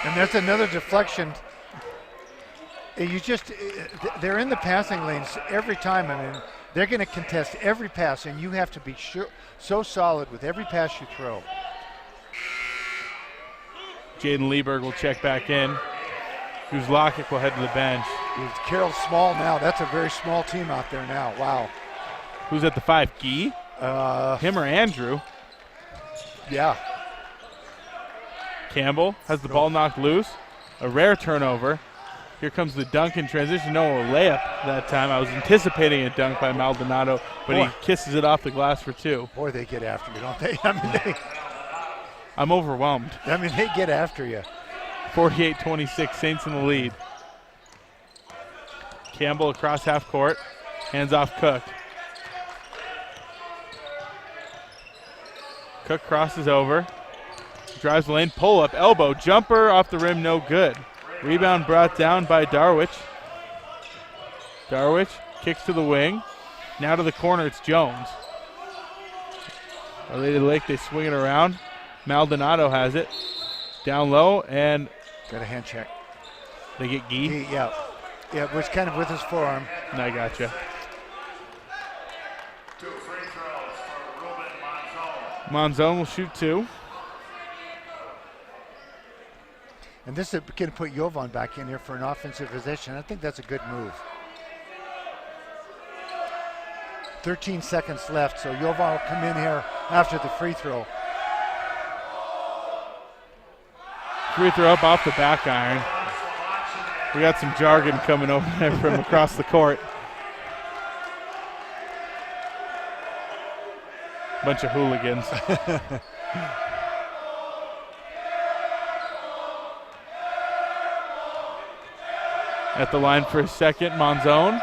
And there's another deflection. They're in the passing lanes every time. I mean, they're going to contest every pass, and you have to be so solid with every pass you throw. Jaden Lieberg will check back in. Guzlakic will head to the bench. Carroll's small now. That's a very small team out there now. Wow. Who's at the 5? Gee? Him or Andrew? Yeah. Campbell has the ball knocked loose. A rare turnover. Here comes the dunk in transition. No, a layup that time. I was anticipating a dunk by Maldonado, but he kisses it off the glass for 2. Boy, they get after you, don't they? I mean, I'm overwhelmed. I mean, they get after you. 48-26, Saints in the lead. Campbell across half court. Hands off Cook. Cook crosses over. Drives the lane, pull up, elbow, jumper off the rim, no good. Rebound brought down by Darwich. Darwich kicks to the wing. Now to the corner, it's Jones. Our Lady Lake, they swing it around. Maldonado has it. Down low, and got a hand check. They get Gee? Yeah, it was kind of with his forearm. I gotcha. Monzon will shoot 2. And this is going to put Jovan back in here for an offensive position. I think that's a good move. 13 seconds left, so Jovan will come in here after the free throw. Free throw up off the back iron. We got some jargon coming over there from across the court. Bunch of hooligans. At the line for a second, Monzon.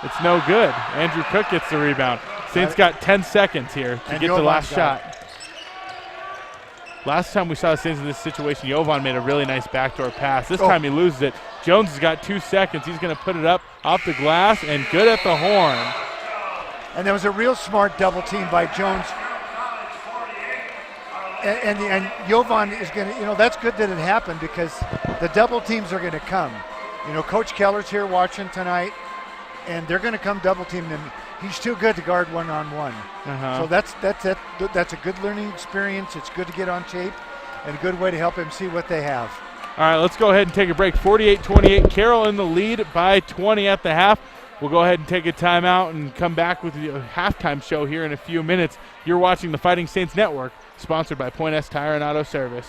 It's no good. Andrew Cook gets the rebound. Saints got 10 seconds here to get the last shot. Last time we saw the Saints in this situation, Jovan made a really nice backdoor pass. This time he loses it. Jones has got 2 seconds. He's going to put it up off the glass and good at the horn. And there was a real smart double team by Jones. And Jovan is going to, that's good that it happened because the double teams are going to come. Coach Keller's here watching tonight, and they're going to come double team him. He's too good to guard one-on-one. So that's a good learning experience. It's good to get on tape and a good way to help him see what they have. All right, let's go ahead and take a break. 48-28, Carroll in the lead by 20 at the half. We'll go ahead and take a timeout and come back with the halftime show here in a few minutes. You're watching the Fighting Saints Network, sponsored by Point S Tire and Auto Service.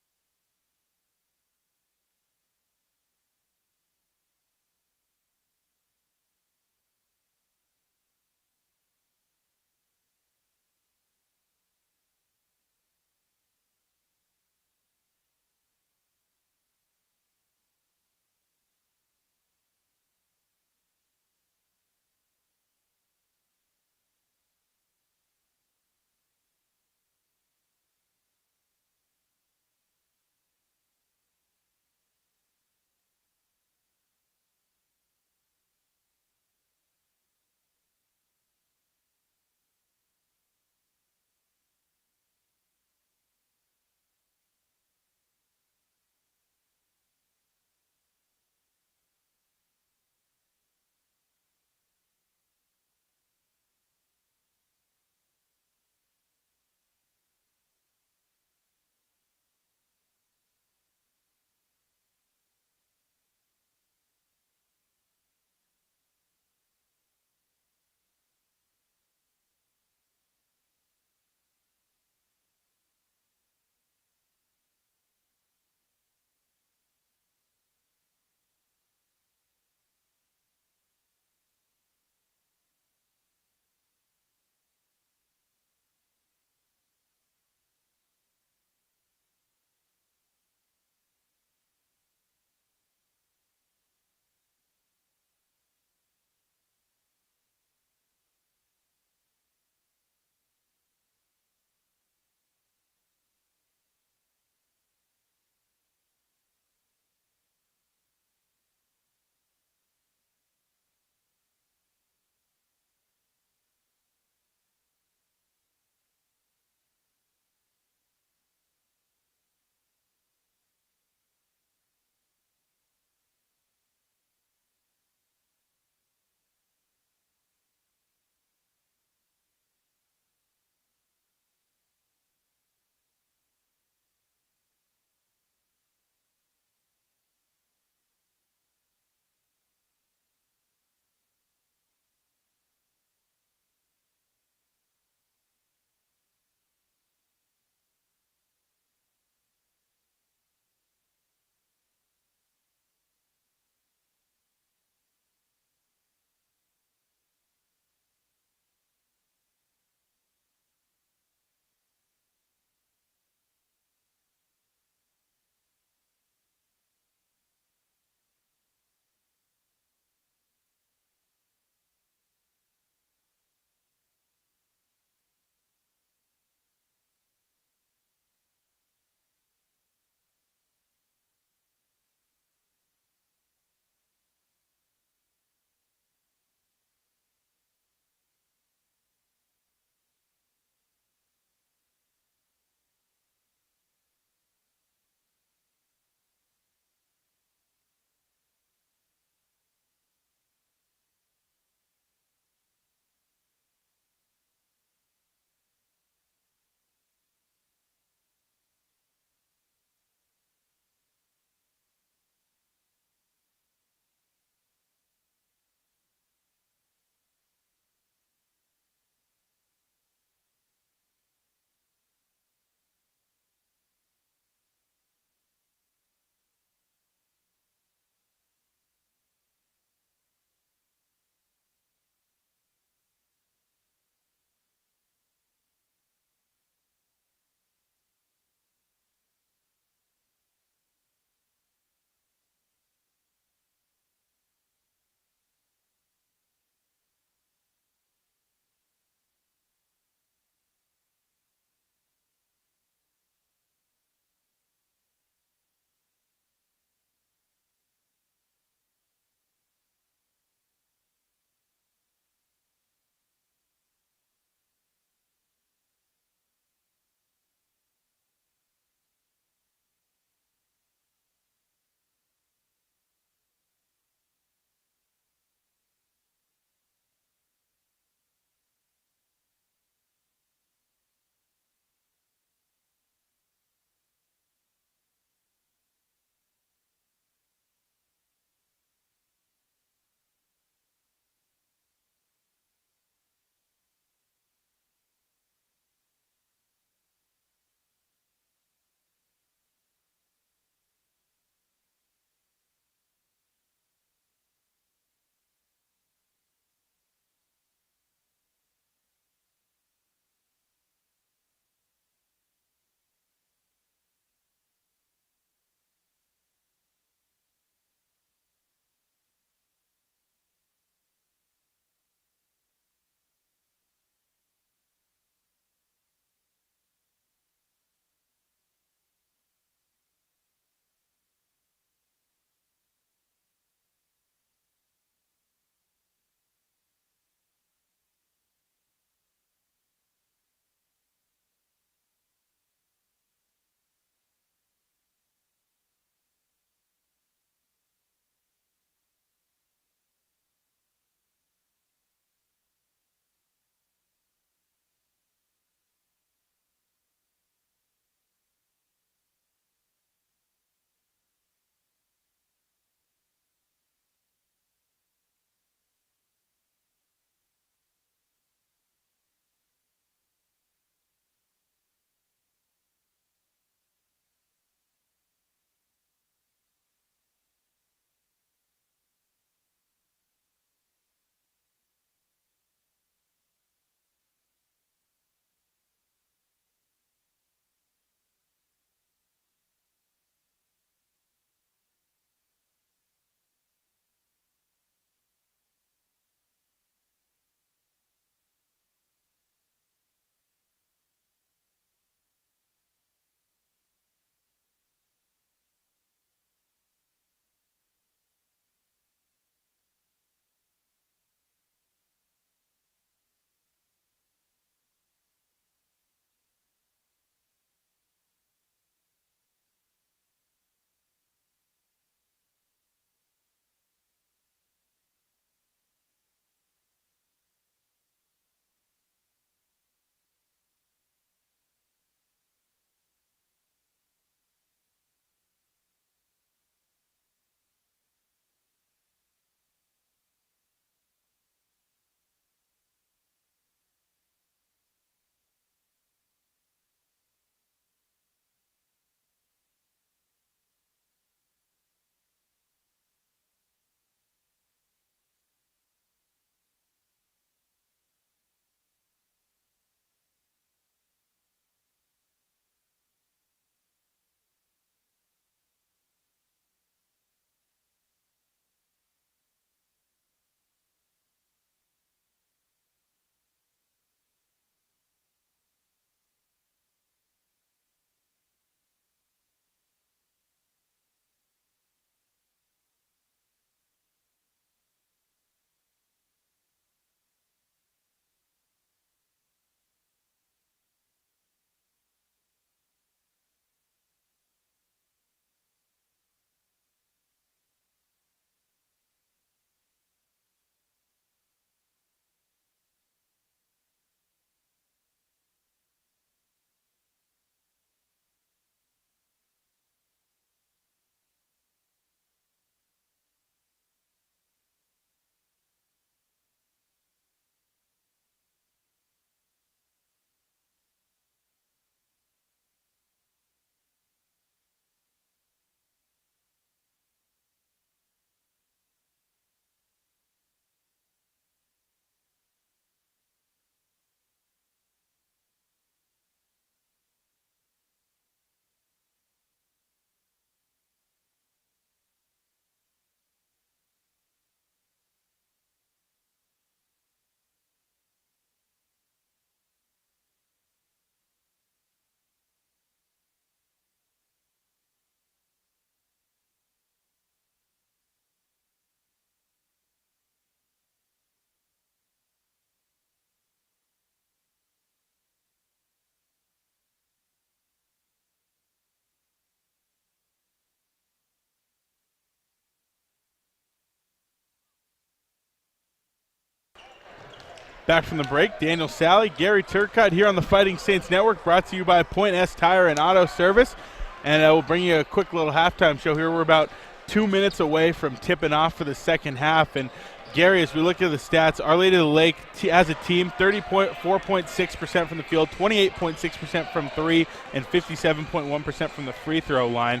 Back from the break, Daniel Sally, Gary Turcotte here on the Fighting Saints Network, brought to you by Point S Tire and Auto Service. And we'll bring you a quick little halftime show here. We're about 2 minutes away from tipping off for the second half. And Gary, as we look at the stats, Our Lady of the Lake as a team, 34.6% from the field, 28.6% from three, and 57.1% from the free throw line.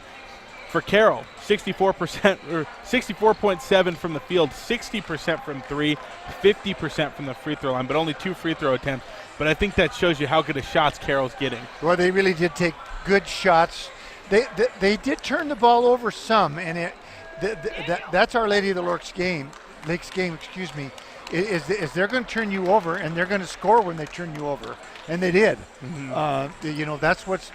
For Carroll, 64.7 from the field, 60% from three, 50% from the free throw line, but only 2 free throw attempts. But I think that shows you how good of shots Carroll's getting. Well, they really did take good shots. They did turn the ball over some, and that's Our Lady of the Lake's game. Is they're going to turn you over, and they're going to score when they turn you over, and they did. Mm-hmm. That's which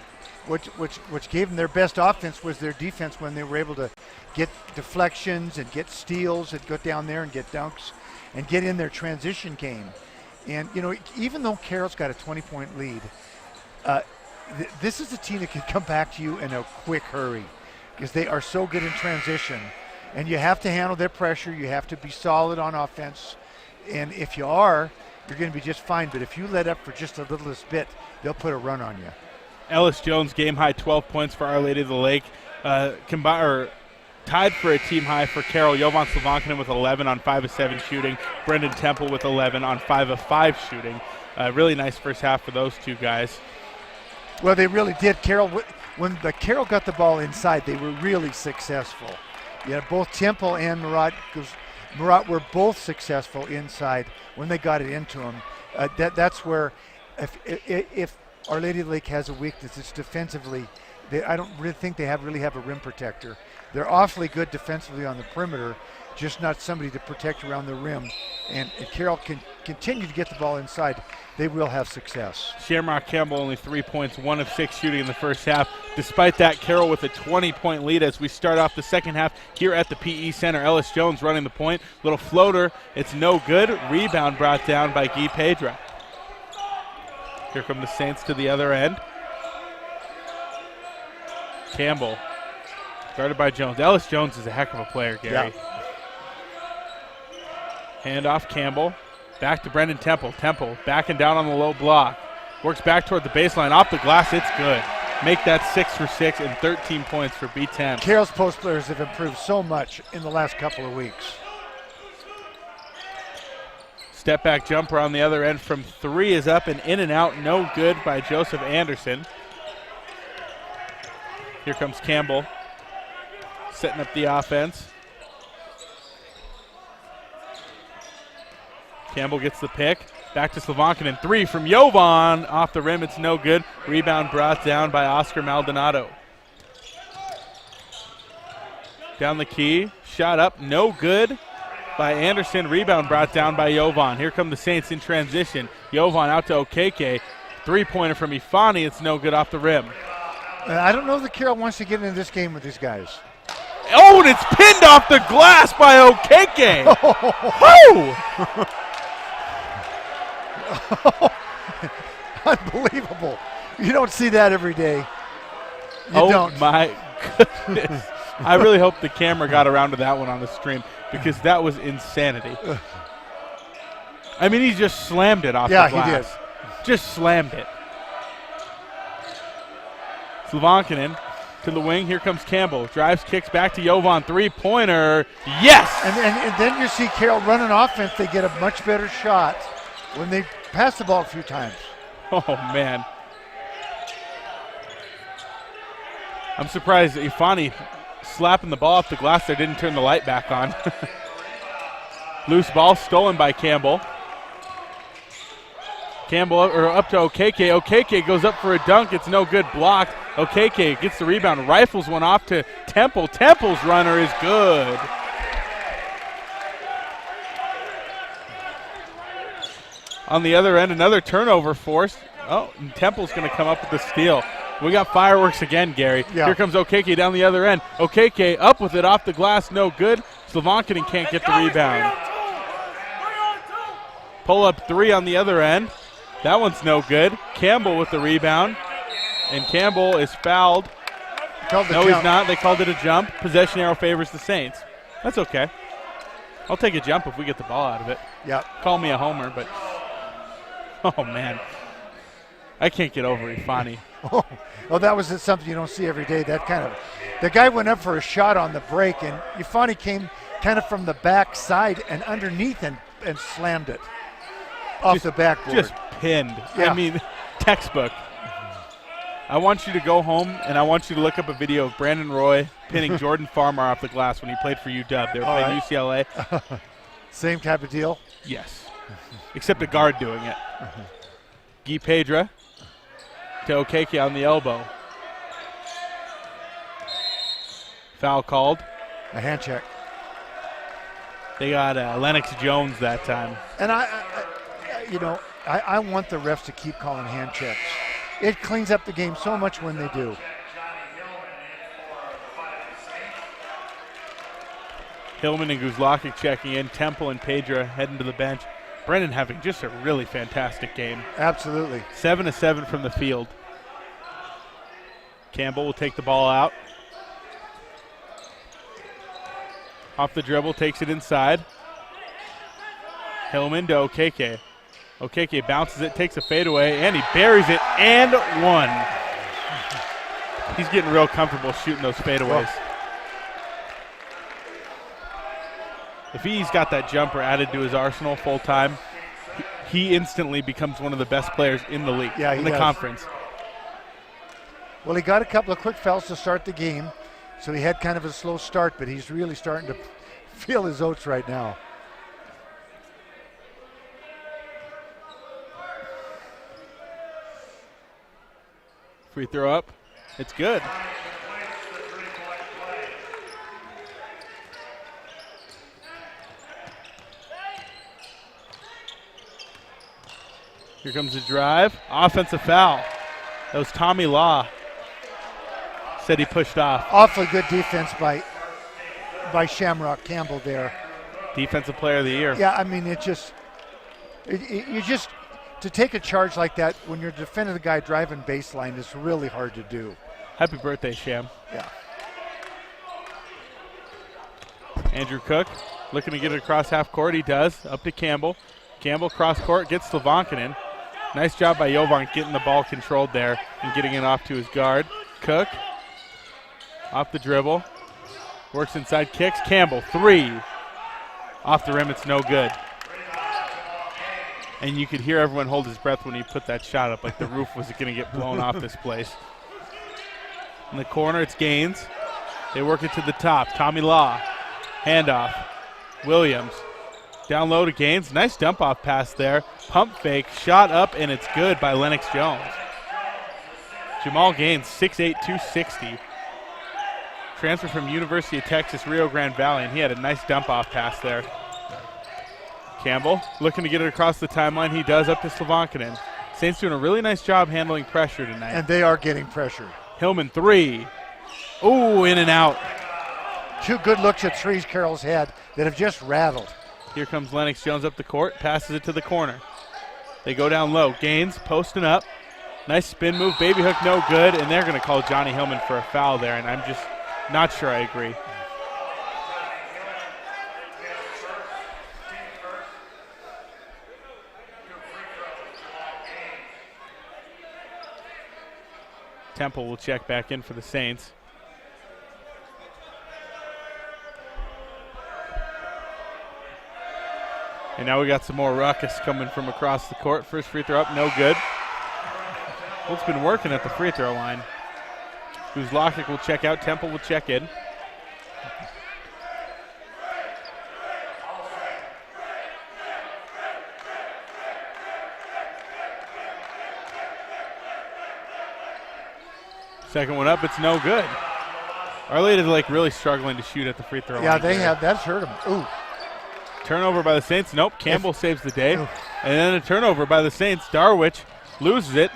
gave them their best offense was their defense when they were able to get deflections and get steals and go down there and get dunks and get in their transition game. And, even though Carroll's got a 20-point lead, this is a team that can come back to you in a quick hurry because they are so good in transition. And you have to handle their pressure. You have to be solid on offense. And if you are, you're going to be just fine. But if you let up for just a littlest bit, they'll put a run on you. Ellis Jones, game high 12 points for Our Lady of the Lake. Tied for a team high for Carroll. Jovan Slovankinen with 11 on 5 of 7 shooting. Brendan Temple with 11 on 5 of 5 shooting. Really nice first half for those two guys. Well, they really did. Carroll, when the Carroll got the ball inside, they were really successful. Yeah, both Temple and Murat were both successful inside when they got it into them. That's where, if Our Lady of the Lake has a weakness, it's defensively. I don't really think they really have a rim protector. They're awfully good defensively on the perimeter, just not somebody to protect around the rim. And Carroll can continue to get the ball inside. They will have success. Shamrock Campbell only 3 points, 1 of 6 shooting in the first half. Despite that, Carroll with a 20-point lead as we start off the second half here at the PE Center. Ellis Jones running the point. Little floater. It's no good. Rebound brought down by Guy Pedra. Here come the Saints to the other end. Campbell, guarded by Jones. Ellis Jones is a heck of a player, Gary. Yeah. Hand off Campbell. Back to Brendan Temple. Temple backing down on the low block. Works back toward the baseline. Off the glass, it's good. Make that 6 for 6 and 13 points for B10. Carroll's post players have improved so much in the last couple of weeks. Step back jumper on the other end from 3 is up and in and out. No good by Joseph Anderson. Here comes Campbell, setting up the offense. Campbell gets the pick. Back to Slovankinen. 3 from Jovan. Off the rim, it's no good. Rebound brought down by Oscar Maldonado. Down the key. Shot up, no good by Anderson. Rebound brought down by Jovan. Here come the Saints in transition. Jovan out to Okeke. 3-pointer from Ifani. It's no good off the rim. I don't know that Carroll wants to get into this game with these guys. Oh, and it's pinned off the glass by Okeke. Unbelievable. You don't see that every day. You don't. My goodness. I really hope the camera got around to that one on the stream because that was insanity. I mean, he just slammed it off the glass. Yeah, he did. Just slammed it. Slovankinen to the wing. Here comes Campbell. Drives, kicks back to Jovan. 3-pointer. Yes! And then you see Carroll running offense. They get a much better shot when they pass the ball a few times. Oh, man. I'm surprised Ifani slapping the ball off the glass there didn't turn the light back on. Loose ball stolen by Campbell. Campbell up to Okeke. Okeke goes up for a dunk. It's no good. Blocked. Okeke gets the rebound. Rifles one off to Temple. Temple's runner is good. On the other end, another turnover forced. Oh, and Temple's going to come up with the steal. We got fireworks again, Gary. Yeah. Here comes Okeke down the other end. Okeke up with it off the glass. No good. Slovankinen can't get the rebound. Pull up 3 on the other end. That one's no good. Campbell with the rebound. And Campbell is fouled. No, he's not. They called it a jump. Possession arrow favors the Saints. That's okay. I'll take a jump if we get the ball out of it. Yeah. Call me a homer, but Oh, man. I can't get over Ifani. Oh, that was something you don't see every day. The guy went up for a shot on the break, and Ifani came kind of from the back side and underneath and slammed it off the backboard. Just pinned. Yeah. I mean, textbook. I want you to go home, and I want you to look up a video of Brandon Roy pinning Jordan Farmer off the glass when he played for UW. They were playing UCLA. Same type of deal? Yes. Except a guard doing it. Guy Pedra to Okeke on the elbow. Foul called. A hand check. They got Lennox Jones that time. And I want the refs to keep calling hand checks. It cleans up the game so much when they do. Hillman and Guzlakic checking in. Temple and Pedra heading to the bench. Brennan having just a really fantastic game. Absolutely. 7-7 from the field. Campbell will take the ball out. Off the dribble, takes it inside. Hillman to Okeke. Okeke bounces it, takes a fadeaway, and he buries it, and one. He's getting real comfortable shooting those fadeaways. If he's got that jumper added to his arsenal full time, he instantly becomes one of the best players in the league, in the conference. Well, he got a couple of quick fouls to start the game, so he had kind of a slow start, but he's really starting to feel his oats right now. Free throw up. It's good. Here comes the drive. Offensive foul. That was Tommy Law. Said he pushed off. Awfully good defense by Shamrock Campbell there. Defensive player of the year. Yeah, I mean, to take a charge like that when you're defending the guy driving baseline is really hard to do. Happy birthday, Sham. Yeah. Andrew Cook looking to get it across half court. He does. Up to Campbell. Campbell cross court gets Slavankinen. Nice job by Jovan getting the ball controlled there and getting it off to his guard. Cook off the dribble. Works inside, kicks. Campbell, three. Off the rim, it's no good. And you could hear everyone hold his breath when he put that shot up, like the roof was going to get blown off this place. In the corner, it's Gaines. They work it to the top. Tommy Law, handoff. Williams, down low to Gaines. Nice dump-off pass there. Pump fake, shot up, and it's good by Lennox Jones. Jamal Gaines, 6'8", 260. Transfer from University of Texas, Rio Grande Valley, and he had a nice dump-off pass there. Campbell looking to get it across the timeline. He does, up to Slavankinen. Saints doing a really nice job handling pressure tonight. And they are getting pressure. Hillman, three. Ooh, in and out. Two good looks at threes Carroll's had that have just rattled. Here comes Lennox Jones up the court, passes it to the corner. They go down low. Gaines posting up. Nice spin move. Baby hook, no good. And they're going to call Johnny Hillman for a foul there, and I'm just not sure I agree. Temple will check back in for the Saints. And now we got some more ruckus coming from across the court. First free throw up, no good. Holt's been working at the free throw line. Guzlakic will check out, Temple will check in. Second one up, it's no good. Arleta's like really struggling to shoot at the free throw line. Yeah, they have. That's hurt them. Ooh. Turnover by the Saints. Nope, Campbell saves the day. And then a turnover by the Saints. Darwich loses it.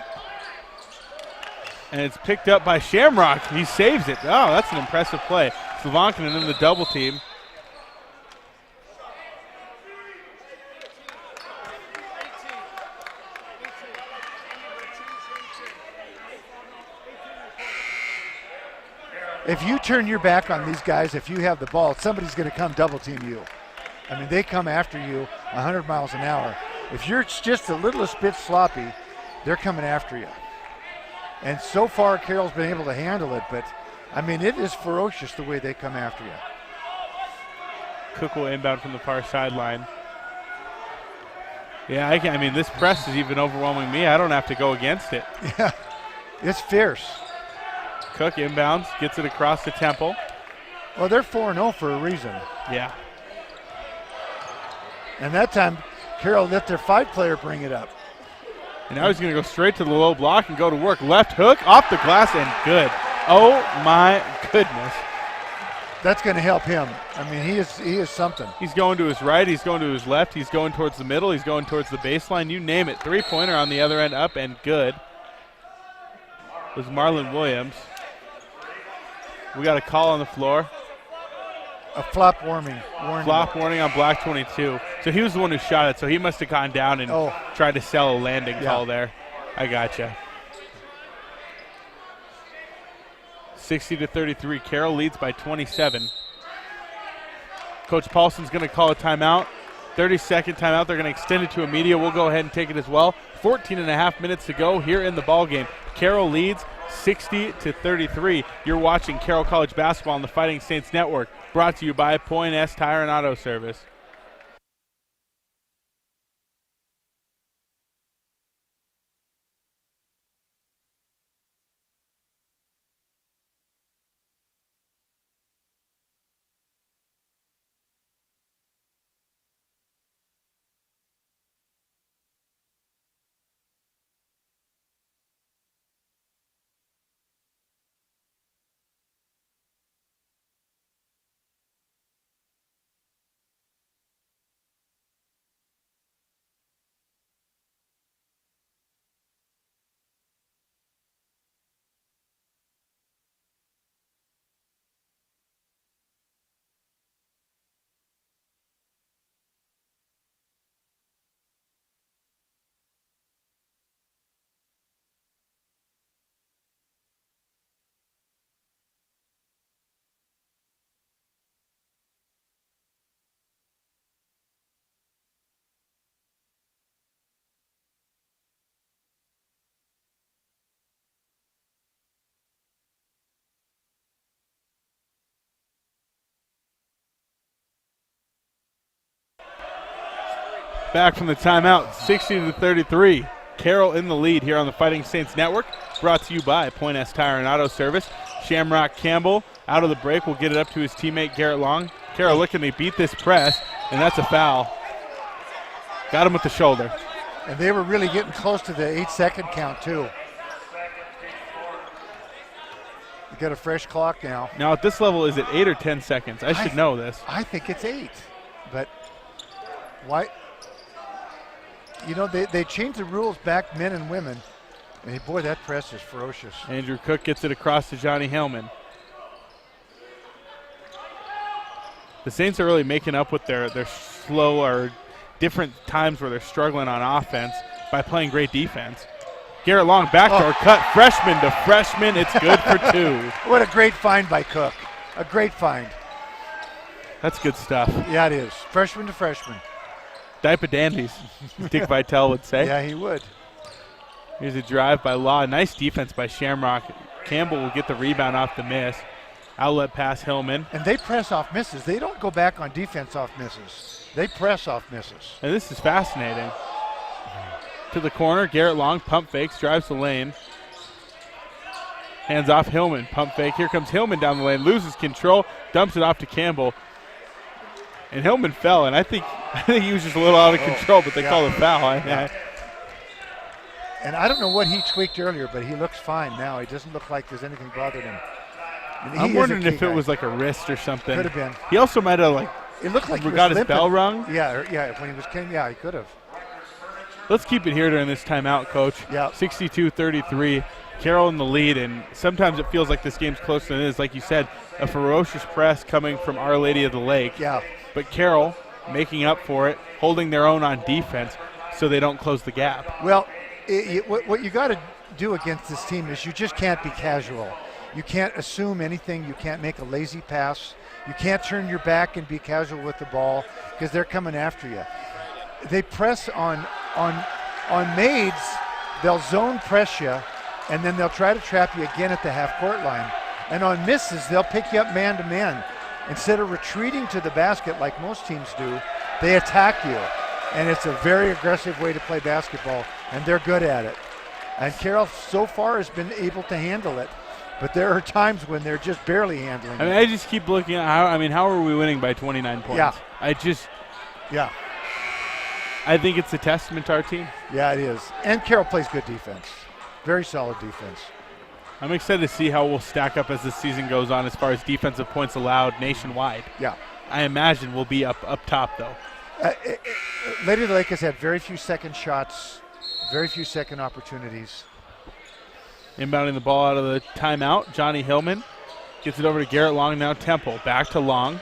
And it's picked up by Shamrock. He saves it. Oh, that's an impressive play. Slavankinen in the double team. If you turn your back on these guys, if you have the ball, somebody's going to come double team you. I mean, they come after you 100 miles an hour. If you're just a littlest bit sloppy, they're coming after you. And so far, Carroll's been able to handle it, but, I mean, it is ferocious the way they come after you. Cook will inbound from the far sideline. Yeah, I mean, this press is even overwhelming me. I don't have to go against it. Yeah, it's fierce. Cook inbounds, gets it across the Temple. Well, they're 4-0 for a reason. Yeah. And that time, Carroll let their 5-player bring it up. And now he's going to go straight to the low block and go to work. Left hook, off the glass, and good. Oh, my goodness. That's going to help him. I mean, he is something. He's going to his right. He's going to his left. He's going towards the middle. He's going towards the baseline. You name it. Three-pointer on the other end, up and good. It was Marlon Williams. We got a call on the floor. A flop warning. Flop warning on block 22. So he was the one who shot it, so he must have gone down and tried to sell a landing call there. I gotcha. 60-33. Carroll leads by 27. Coach Paulson's going to call a timeout. 30-second timeout. They're going to extend it to a media. We'll go ahead and take it as well. 14 and a half minutes to go here in the ball game. Carroll leads 60-33. You're watching Carroll College basketball on the Fighting Saints Network. Brought to you by Point S Tire and Auto Service. Back from the timeout, 60-33. Carroll in the lead here on the Fighting Saints Network. Brought to you by Point S Tire and Auto Service. Shamrock Campbell out of the break will get it up to his teammate Garrett Long. Carroll looking to beat this press, and that's a foul. Got him with the shoulder. And they were really getting close to the 8-second count, too. You got a fresh clock now. Now at this level, is it 8 or 10 seconds? I should know this. I think it's 8. But why? You know, they changed the rules back, men and women. And boy, that press is ferocious. Andrew Cook gets it across to Johnny Hellman. The Saints are really making up with their slow or different times where they're struggling on offense by playing great defense. Garrett Long, backdoor cut, freshman to freshman. It's good for 2. What a great find by Cook. A great find. That's good stuff. Yeah, it is. Freshman to freshman. Diaper dandies, Dick Vitale would say. Yeah, he would. Here's a drive by Law. Nice defense by Shamrock. Campbell will get the rebound off the miss. Outlet pass Hillman. And they press off misses. They don't go back on defense off misses. They press off misses. And this is fascinating. To the corner, Garrett Long, pump fakes, drives the lane. Hands off Hillman, pump fake. Here comes Hillman down the lane, loses control, dumps it off to Campbell. And Hillman fell, and I think he was just a little out of control, but they called a foul. And I don't know what he tweaked earlier, but he looks fine now. He doesn't look like there's anything bothering him. I'm wondering if it was like a wrist or something. Could have been. He also might have it looked like he got his limping. bell rung. Yeah, when he was king, he could have. Let's keep it here during this timeout, Coach. Yeah. 62-33. Carroll in the lead, and sometimes it feels like this game's closer than it is. Like you said, a ferocious press coming from Our Lady of the Lake. Yeah. But Carroll making up for it, holding their own on defense so they don't close the gap. Well, what you got to do against this team is you just can't be casual. You can't assume anything. You can't make a lazy pass. You can't turn your back and be casual with the ball because they're coming after you. they press on Maids. They'll zone press you, and then they'll try to trap you again at the half-court line. And on misses, they'll pick you up man-to-man. Instead of retreating to the basket like most teams do, they attack you. And it's a very aggressive way to play basketball, and they're good at it. And Carroll so far has been able to handle it, but there are times when they're just barely handling it. I just keep looking at how are we winning by 29 points? Yeah. I think it's a testament to our team. Yeah, it is. And Carroll plays good defense. Very solid defense. I'm excited to see how we'll stack up as the season goes on as far as defensive points allowed nationwide. Yeah. I imagine we'll be up top, though. Lady of the Lake has had very few second shots, very few second opportunities. Inbounding the ball out of the timeout, Johnny Hillman gets it over to Garrett Long, now Temple. Back to Long.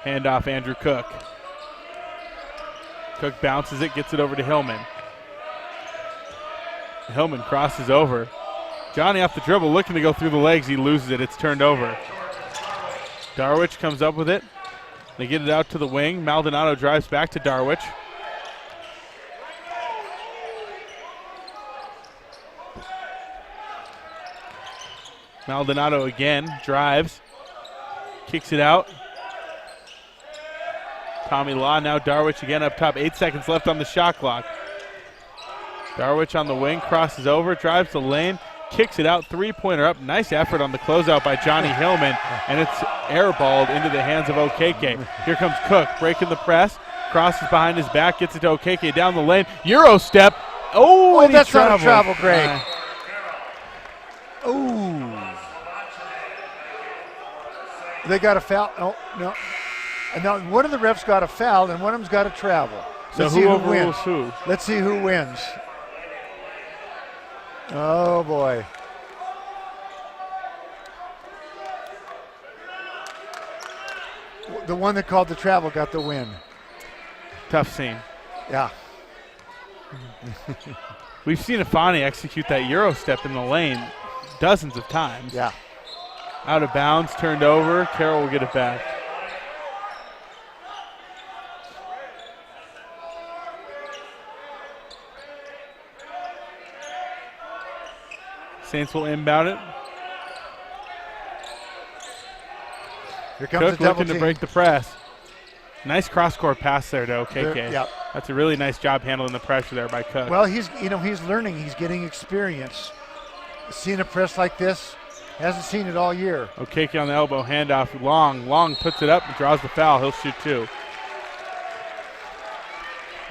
Handoff, Andrew Cook. Cook bounces it, gets it over to Hillman. Hillman crosses over. Johnny off the dribble, looking to go through the legs. He loses it. It's turned over. Darwich comes up with it. They get it out to the wing. Maldonado drives back to Darwich. Maldonado again drives. Kicks it out. Tommy Law, now Darwich again up top. 8 seconds left on the shot clock. Darwich on the wing, crosses over, drives the lane, kicks it out, three-pointer up. Nice effort on the closeout by Johnny Hillman, and it's airballed into the hands of Okeke. Here comes Cook, breaking the press, crosses behind his back, gets it to Okeke down the lane. Euro step. Oh, and that's not a travel, Greg. They got a foul. Oh, no. And now one of the refs got a foul, and one of them's got a travel. So who overrules who? Let's see who wins. Oh, boy. The one that called the travel got the win. Tough scene. Yeah. We've seen Afani execute that Euro step in the lane dozens of times. Yeah. Out of bounds, turned over. Carroll will get it back. Saints will inbound it. Here comes Cook the double looking team. to break the press. Nice cross-court pass there to Okeke. Yep. That's a really nice job handling the pressure there by Cook. Well, he's learning. He's getting experience. Seeing a press like this, hasn't seen it all year. Okeke on the elbow, handoff, Long. Long puts it up and draws the foul. He'll shoot two.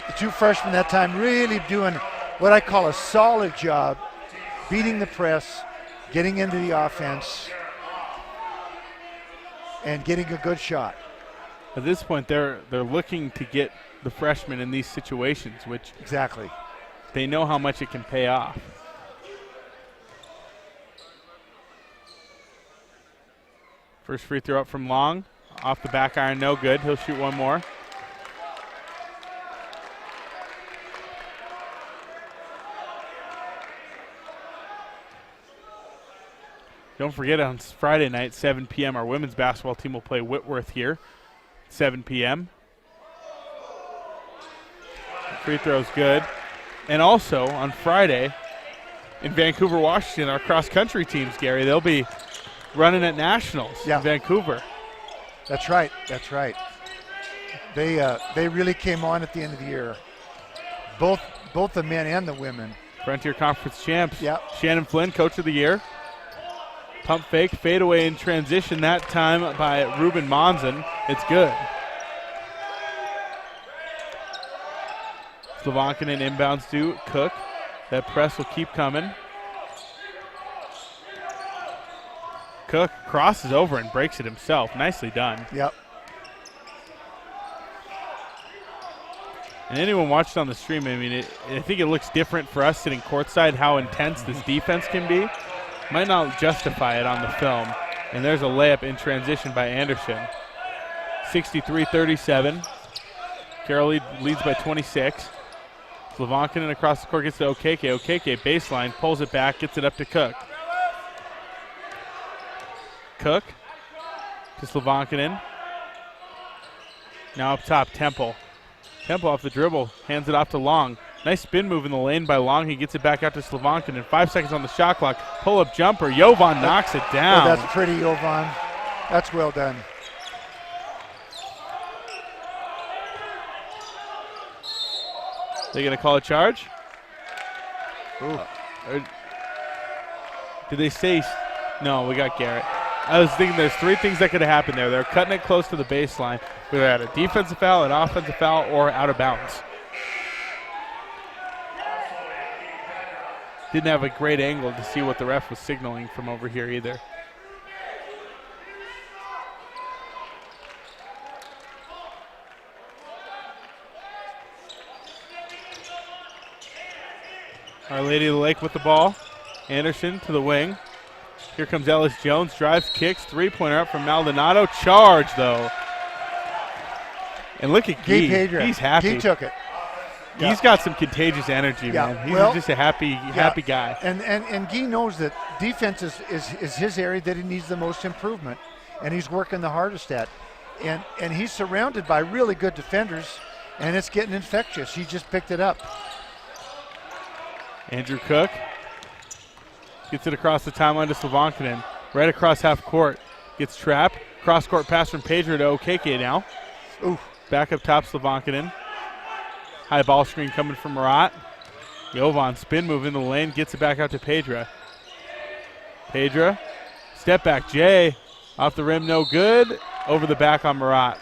The two freshmen that time really doing what I call a solid job, beating the press, getting into the offense, and getting a good shot. At this point, they're looking to get the freshmen in these situations, which exactly they know how much it can pay off. First free throw up from Long. Off the back iron, no good. He'll shoot one more. Don't forget, on Friday night, 7 p.m., our women's basketball team will play Whitworth here, 7 p.m. Free throw's good. And also, on Friday, in Vancouver, Washington, our cross-country teams, Gary, they'll be running at Nationals in Vancouver. That's right. That's right. They really came on at the end of the year. Both the men and the women. Frontier Conference champs. Yep. Shannon Flynn, coach of the year. Pump fake, fadeaway in transition that time by Ruben Monson. It's good. Slavankinen inbounds to Cook. That press will keep coming. Cook crosses over and breaks it himself. Nicely done. Yep. And anyone watched on the stream, I mean, I think it looks different for us sitting courtside how intense this defense can be. Might not justify it on the film. And there's a layup in transition by Anderson. 63-37. Carroll leads by 26. Slavankinen across the court gets to Okeke. Okeke baseline, pulls it back, gets it up to Cook. Cook to Slavankinen. Now up top, Temple. Temple off the dribble, hands it off to Long. Nice spin move in the lane by Long. He gets it back out to Slavankin, and 5 seconds on the shot clock. Pull-up jumper. Jovan knocks it down. Oh, that's pretty, Jovan. That's well done. They going to call a charge? Ooh. Did they say? No, we got Garrett. I was thinking there's 3 things that could have happened there. They're cutting it close to the baseline. We had a defensive foul, an offensive foul, or out of bounds. Didn't have a great angle to see what the ref was signaling from over here either. Our Lady of the Lake with the ball. Anderson to the wing. Here comes Ellis Jones. Drives, kicks. 3-pointer up from Maldonado. Charge, though. And look at Guy. He's happy. He took it. He's got some contagious energy, man. He's just a happy guy. And Guy knows that defense is his area that he needs the most improvement, and he's working the hardest at. And he's surrounded by really good defenders, and it's getting infectious. He just picked it up. Andrew Cook gets it across the timeline to Slavankinen. Right across half court. Gets trapped. Cross-court pass from Pedro to Okeke now. Ooh. Back up top, Slavankinen. High ball screen coming from Marat. Jovan spin move in the lane. Gets it back out to Pedra. Pedra. Step back. Jay. Off the rim, no good. Over the back on Marat.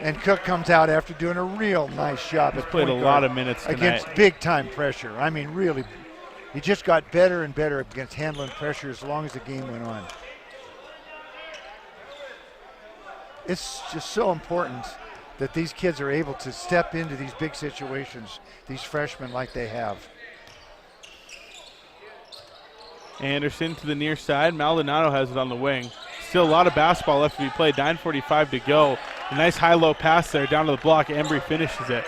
And Cook comes out after doing a real nice job. He's played a lot of minutes tonight. Against big-time pressure. I mean, really, he just got better and better against handling pressure as long as the game went on. It's just so important that these kids are able to step into these big situations, these freshmen like they have. Anderson to the near side. Maldonado has it on the wing. Still a lot of basketball left to be played. 9:45 to go. A nice high-low pass there down to the block. Embry finishes it.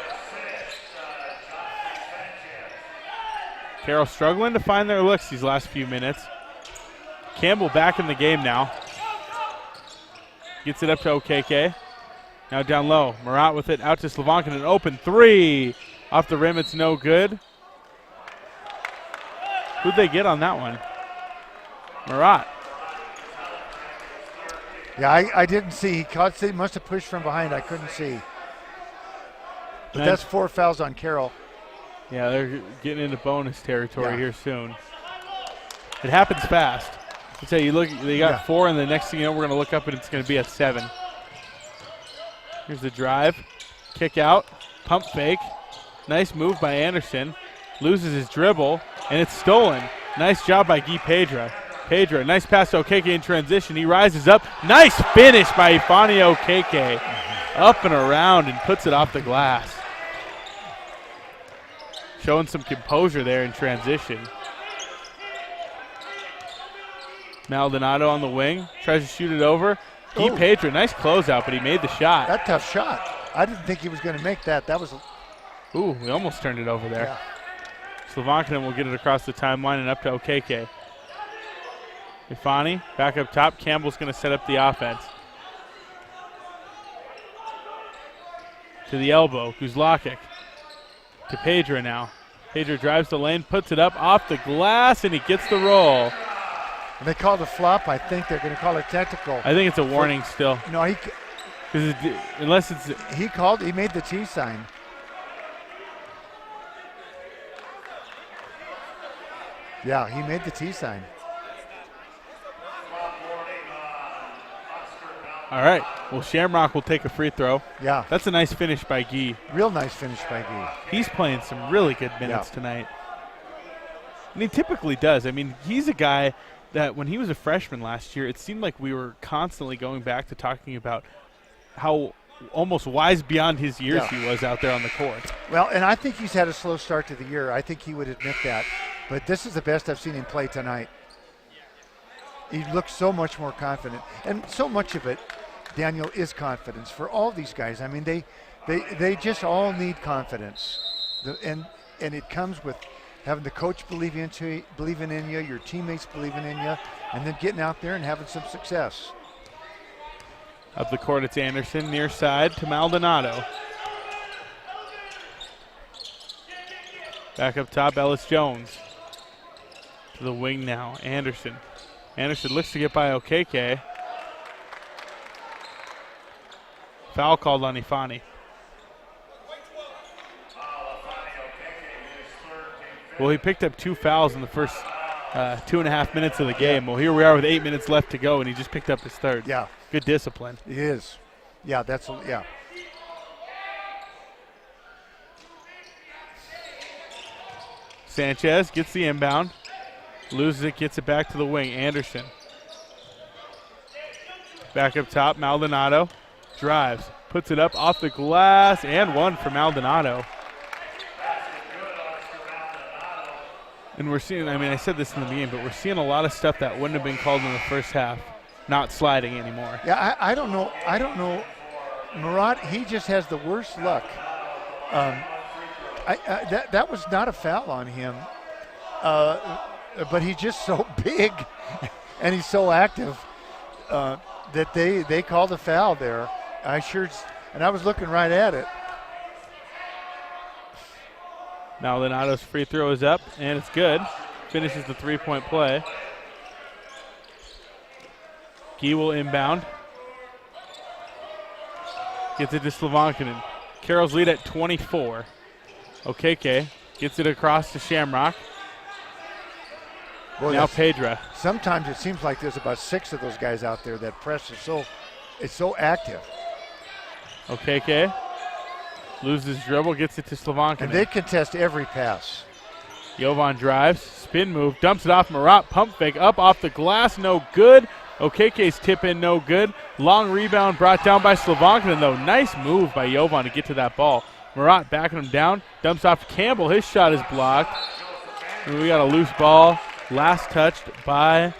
Carroll struggling to find their looks these last few minutes. Campbell back in the game now. Gets it up to Okeke. Now down low. Marat with it out to Slavankin. An open 3. Off the rim, it's no good. Who'd they get on that one? Marat. Yeah, I didn't see. He must have pushed from behind. I couldn't see. But that's 4 fouls on Carroll. Yeah, they're getting into bonus territory here soon. It happens fast. I tell you, look, they got 4, and the next thing you know, we're going to look up and it's going to be at 7. Here's the drive, kick out, pump fake. Nice move by Anderson. Loses his dribble, and it's stolen. Nice job by Guy Pedra. Pedra, nice pass to Okeke in transition. He rises up. Nice finish by Ifeanyi Okeke. Up and around and puts it off the glass. Showing some composure there in transition. Maldonado on the wing. Tries to shoot it over. Guy Pedra, nice closeout, but he made the shot. That tough shot. I didn't think he was going to make that. That was. Ooh, we almost turned it over there. Yeah. Slavankinen will get it across the timeline and up to Okeke. Ifeanyi back up top. Campbell's going to set up the offense. To the elbow. Guzlakic. To Pedra now. Pedra drives the lane, puts it up off the glass, and he gets the roll. And they called a flop. I think they're going to call it technical. I think it's a warning still. No, unless it's. He made the T sign. Yeah, he made the T sign. All right. Well, Shamrock will take a free throw. Yeah. That's a nice finish by Guy. Real nice finish by Guy. He's playing some really good minutes tonight. And he typically does. I mean, he's a guy that when he was a freshman last year, it seemed like we were constantly going back to talking about how almost wise beyond his years he was out there on the court. Well, and I think he's had a slow start to the year. I think he would admit that. But this is the best I've seen him play tonight. He looks so much more confident. And so much of it, Daniel, is confidence for all these guys. I mean, they just all need confidence. And it comes with having the coach believing in you, your teammates believing in you, and then getting out there and having some success. Up the court, it's Anderson, near side to Maldonado. Back up top, Ellis Jones. To the wing now, Anderson. Anderson looks to get by Okeke. Foul called on Ifani. Well, he picked up 2 fouls in the first 2.5 minutes of the game. Well, here we are with 8 minutes left to go, and he just picked up his third. Yeah. Good discipline. He is. Yeah, yeah. Sanchez gets the inbound. Loses it, gets it back to the wing. Anderson. Back up top, Maldonado. Drives. Puts it up off the glass, and one for Maldonado. And we're seeing, I said this in the beginning, but we're seeing a lot of stuff that wouldn't have been called in the first half. Not sliding anymore. Yeah, I don't know. Murat, he just has the worst luck. That was not a foul on him. But he's just so big and he's so active that they called a foul there. And I was looking right at it. Maldonado's free throw is up, and it's good. Finishes the 3-point play. Guy will inbound. Gets it to Slavankinen. Carroll's lead at 24. Okeke gets it across to Shamrock. Boy, now Pedra. Sometimes it seems like there's about 6 of those guys out there. That press is so active. Okeke loses dribble, gets it to Slavankinen. And they contest every pass. Jovan drives, spin move, dumps it off Murat, pump fake, up off the glass, no good. Okeke's tip in, no good. Long rebound brought down by Slavankinen, though. Nice move by Jovan to get to that ball. Murat backing him down, dumps off to Campbell. His shot is blocked. And we got a loose ball. Last touched by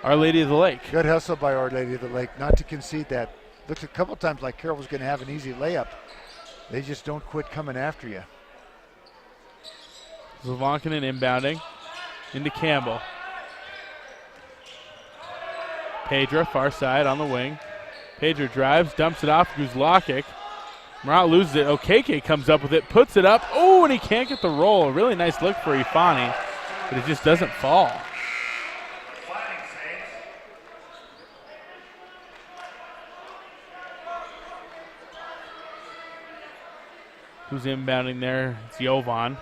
Our Lady of the Lake. Good hustle by Our Lady of the Lake, not to concede that. Looks a couple times like Carroll was going to have an easy layup. They just don't quit coming after you. Slavankinen inbounding into Campbell. Pedra, far side on the wing. Pedra drives, dumps it off, Guzlakic. Murat loses it. Okeke comes up with it, puts it up. Oh, and he can't get the roll. A really nice look for Ifani, but it just doesn't fall. Who's inbounding there? It's Jovan.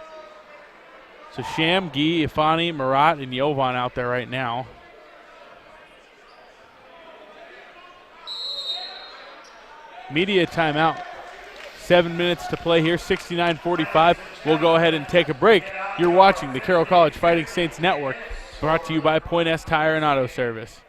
So Sham, Guy, Ifani, Murat, and Jovan out there right now. Media timeout. 7 minutes to play here, 69-45. We'll go ahead and take a break. You're watching the Carroll College Fighting Saints Network, brought to you by Point S Tire and Auto Service.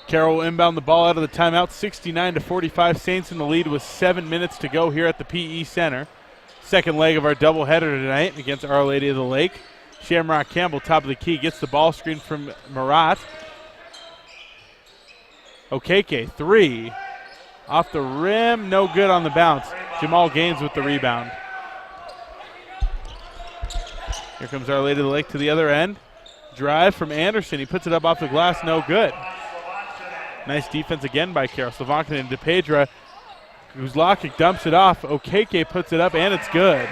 Carroll will inbound the ball out of the timeout. 69-45. Saints in the lead with 7 minutes to go here at the PE Center. Second leg of our doubleheader tonight against Our Lady of the Lake. Shamrock Campbell, top of the key, gets the ball screen from Murat. Okeke, 3. Off the rim, no good on the bounce. Jamal Gaines with the rebound. Here comes Our Lady of the Lake to the other end. Drive from Anderson. He puts it up off the glass. No good. Nice defense again by Carroll. Slovankin into Pedra. Guzlakic dumps it off. Okeke puts it up, and it's good.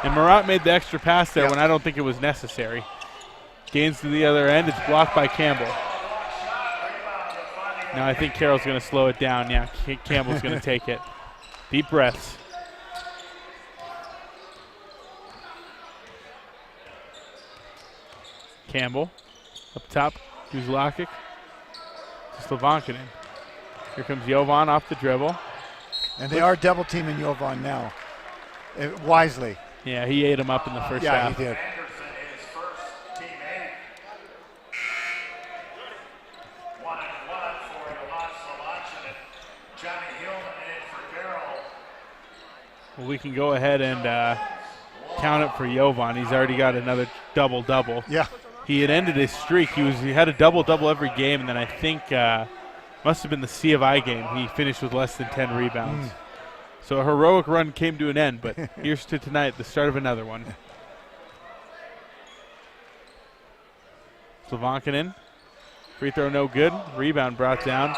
And Marat made the extra pass there when I don't think it was necessary. Gains to the other end. It's blocked by Campbell. Now I think Carroll's going to slow it down. Yeah, Campbell's going to take it. Deep breaths. Campbell up top. Guzlakic to Slovankin. Here comes Jovan off the dribble. And they are double teaming Jovan now. Wisely. Yeah, he ate him up in the first yeah, half. He did. Well, we can go ahead and count it for Jovan. He's already got another double-double. Yeah. He had ended his streak. He had a double-double every game, and then I think must have been the C of I game. He finished with less than 10 rebounds. So a heroic run came to an end, but here's to tonight, the start of another one. Slovankin. Free throw no good. Rebound brought down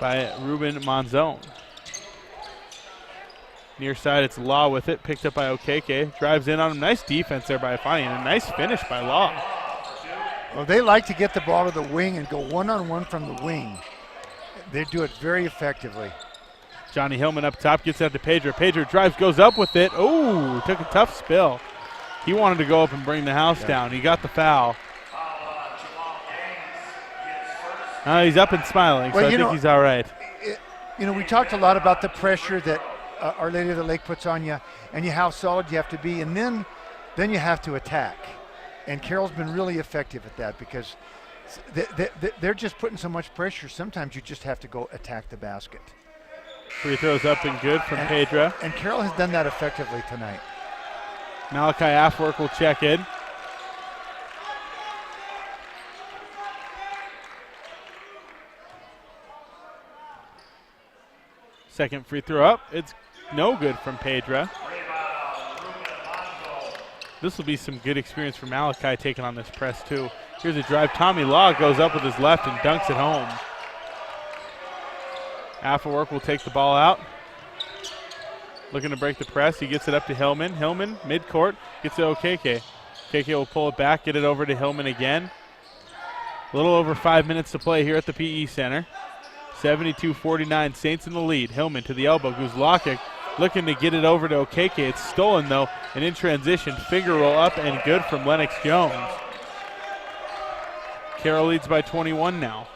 by Ruben Monzon. Near side, it's Law with it. Picked up by Okeke. Drives in on him. Nice defense there by Afani, and a nice finish by Law. Well, they like to get the ball to the wing and go one-on-one from the wing. They do it very effectively. Johnny Hillman up top, gets out to Pedro. Pedro drives, goes up with it. Oh, took a tough spill. He wanted to go up and bring the house down. He got the foul. He's up and smiling, so I think he's all right. We talked a lot about the pressure that Our Lady of the Lake puts on you, and how solid you have to be, and then you have to attack. And Carroll's been really effective at that because they're just putting so much pressure. Sometimes you just have to go attack the basket. Free throws up and good from Pedra. And Carroll has done that effectively tonight. Malachi Afwork will check in. Second free throw up. It's no good from Pedra. This will be some good experience for Malachi taking on this press too. Here's a drive. Tommy Law goes up with his left and dunks it home. Affelwork will take the ball out. Looking to break the press. He gets it up to Hillman. Hillman, midcourt, gets it to Okeke. Okeke will pull it back, get it over to Hillman again. A little over 5 minutes to play here at the PE Center. 72-49, Saints in the lead. Hillman to the elbow. Guzlakic looking to get it over to Okeke. It's stolen, though, and in transition, finger roll up and good from Lennox Jones. Carroll leads by 21 now.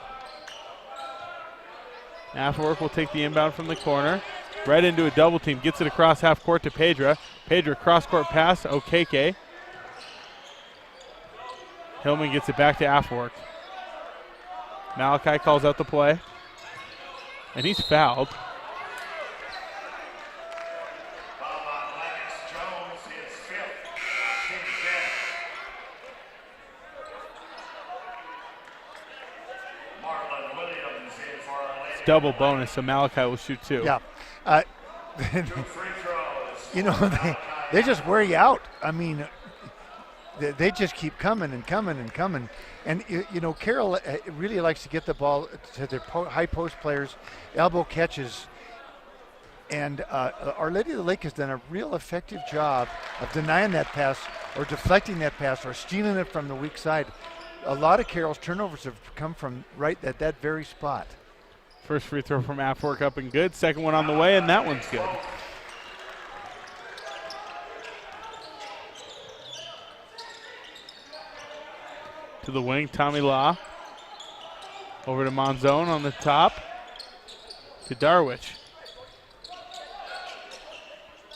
Affelwork will take the inbound from the corner. Right into a double team. Gets it across half court to Pedra. Pedra cross-court pass, Okeke. Hillman gets it back to Affelwork. Malachi calls out the play. And he's fouled. It's double bonus, so Malachi will shoot two. Yeah. They just wear you out. I mean, they just keep coming and coming and coming. And, Carroll really likes to get the ball to their high post players, elbow catches. And Our Lady of the Lake has done a real effective job of denying that pass or deflecting that pass or stealing it from the weak side. A lot of Carroll's turnovers have come from right at that very spot. First free throw from Afwork up and good. Second one on the way, and that one's good. To the wing, Tommy Law. Over to Monzon on the top. To Darwich.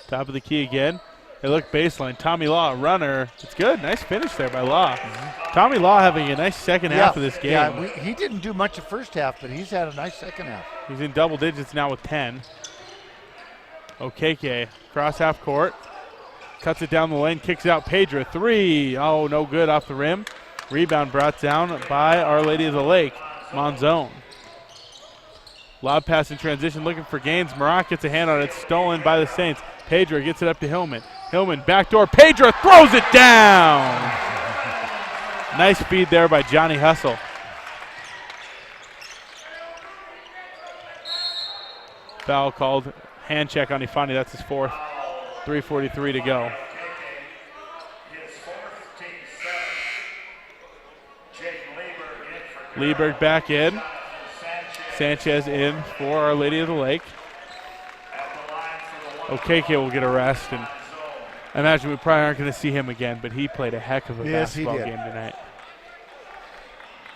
Top of the key again. They look baseline. Tommy Law, a runner. It's good. Nice finish there by Law. Tommy Law having a nice second half of this game. Yeah, he didn't do much the first half, but he's had a nice second half. He's in double digits now with 10. Okeke, cross half court. Cuts it down the lane, kicks it out. Pedra, three. Oh, no good off the rim. Rebound brought down by Our Lady of the Lake, Monzon. Lob pass in transition, looking for gains. Marat gets a hand on it, stolen by the Saints. Pedra gets it up to Hillman. Hillman, backdoor. Pedro throws it down. Nice feed there by Johnny Hustle. Foul called. Hand check on Ifani. That's his fourth. 3:43 to go. Lieberg back in. Sanchez in for Our Lady of the Lake. Okeke will get a rest, and I imagine we probably aren't going to see him again, but he played a heck of a basketball game tonight.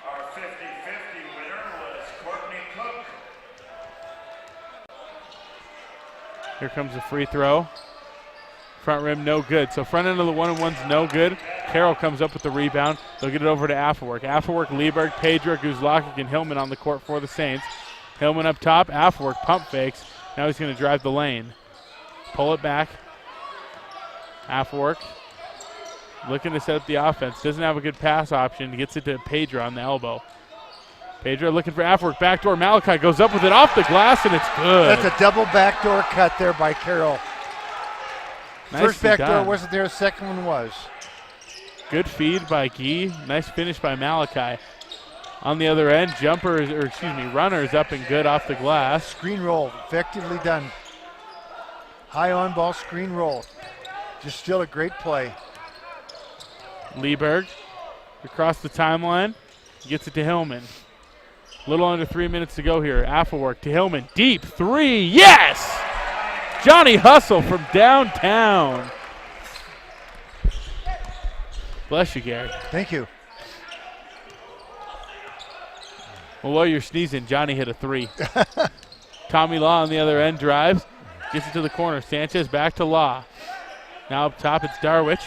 Our 50-50 winner was Courtney Cook. Here comes the free throw. Front rim, no good. So front end of the 1-on-1's no good. Carroll comes up with the rebound. They'll get it over to Affelwerk. Affelwerk, Lieberg, Pedro, Guzlakic, and Hillman on the court for the Saints. Hillman up top. Affelwerk pump fakes. Now he's going to drive the lane. Pull it back. Affelwerk looking to set up the offense. Doesn't have a good pass option. He gets it to Pedro on the elbow. Pedro looking for Affelwerk. Backdoor. Malachi goes up with it off the glass, and it's good. That's a double backdoor cut there by Carroll. First backdoor wasn't there, second one was. Good feed by Guy. Nice finish by Malachi. On the other end, runners up and good off the glass. Screen roll, effectively done. High on ball screen roll. Just still a great play. Lieberg across the timeline. Gets it to Hillman. A little under 3 minutes to go here. Affelwerk to Hillman. Deep three. Yes! Johnny Hustle from downtown. Bless you, Gary. Thank you. Well, while you're sneezing, Johnny hit a three. Tommy Law on the other end drives. Gets it to the corner. Sanchez back to Law. Now up top, it's Darwich.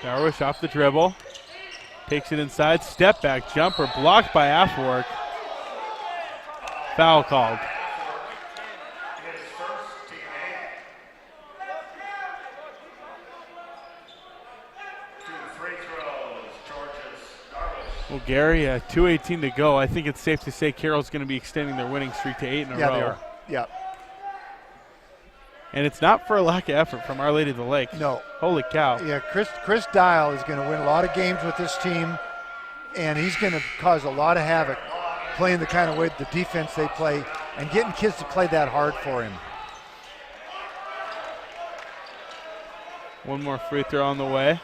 Darwish off the dribble. Takes it inside. Step back jumper blocked by Affelwerk. Foul called. Well, Gary, 2:18 to go. I think it's safe to say Carroll's going to be extending their winning streak to 8 in a row. Yeah, they are. Yeah. And it's not for a lack of effort from Our Lady of the Lake. No. Holy cow. Yeah, Chris Dial is going to win a lot of games with this team, and he's going to cause a lot of havoc playing the kind of way the defense they play and getting kids to play that hard for him. One more free throw on the way.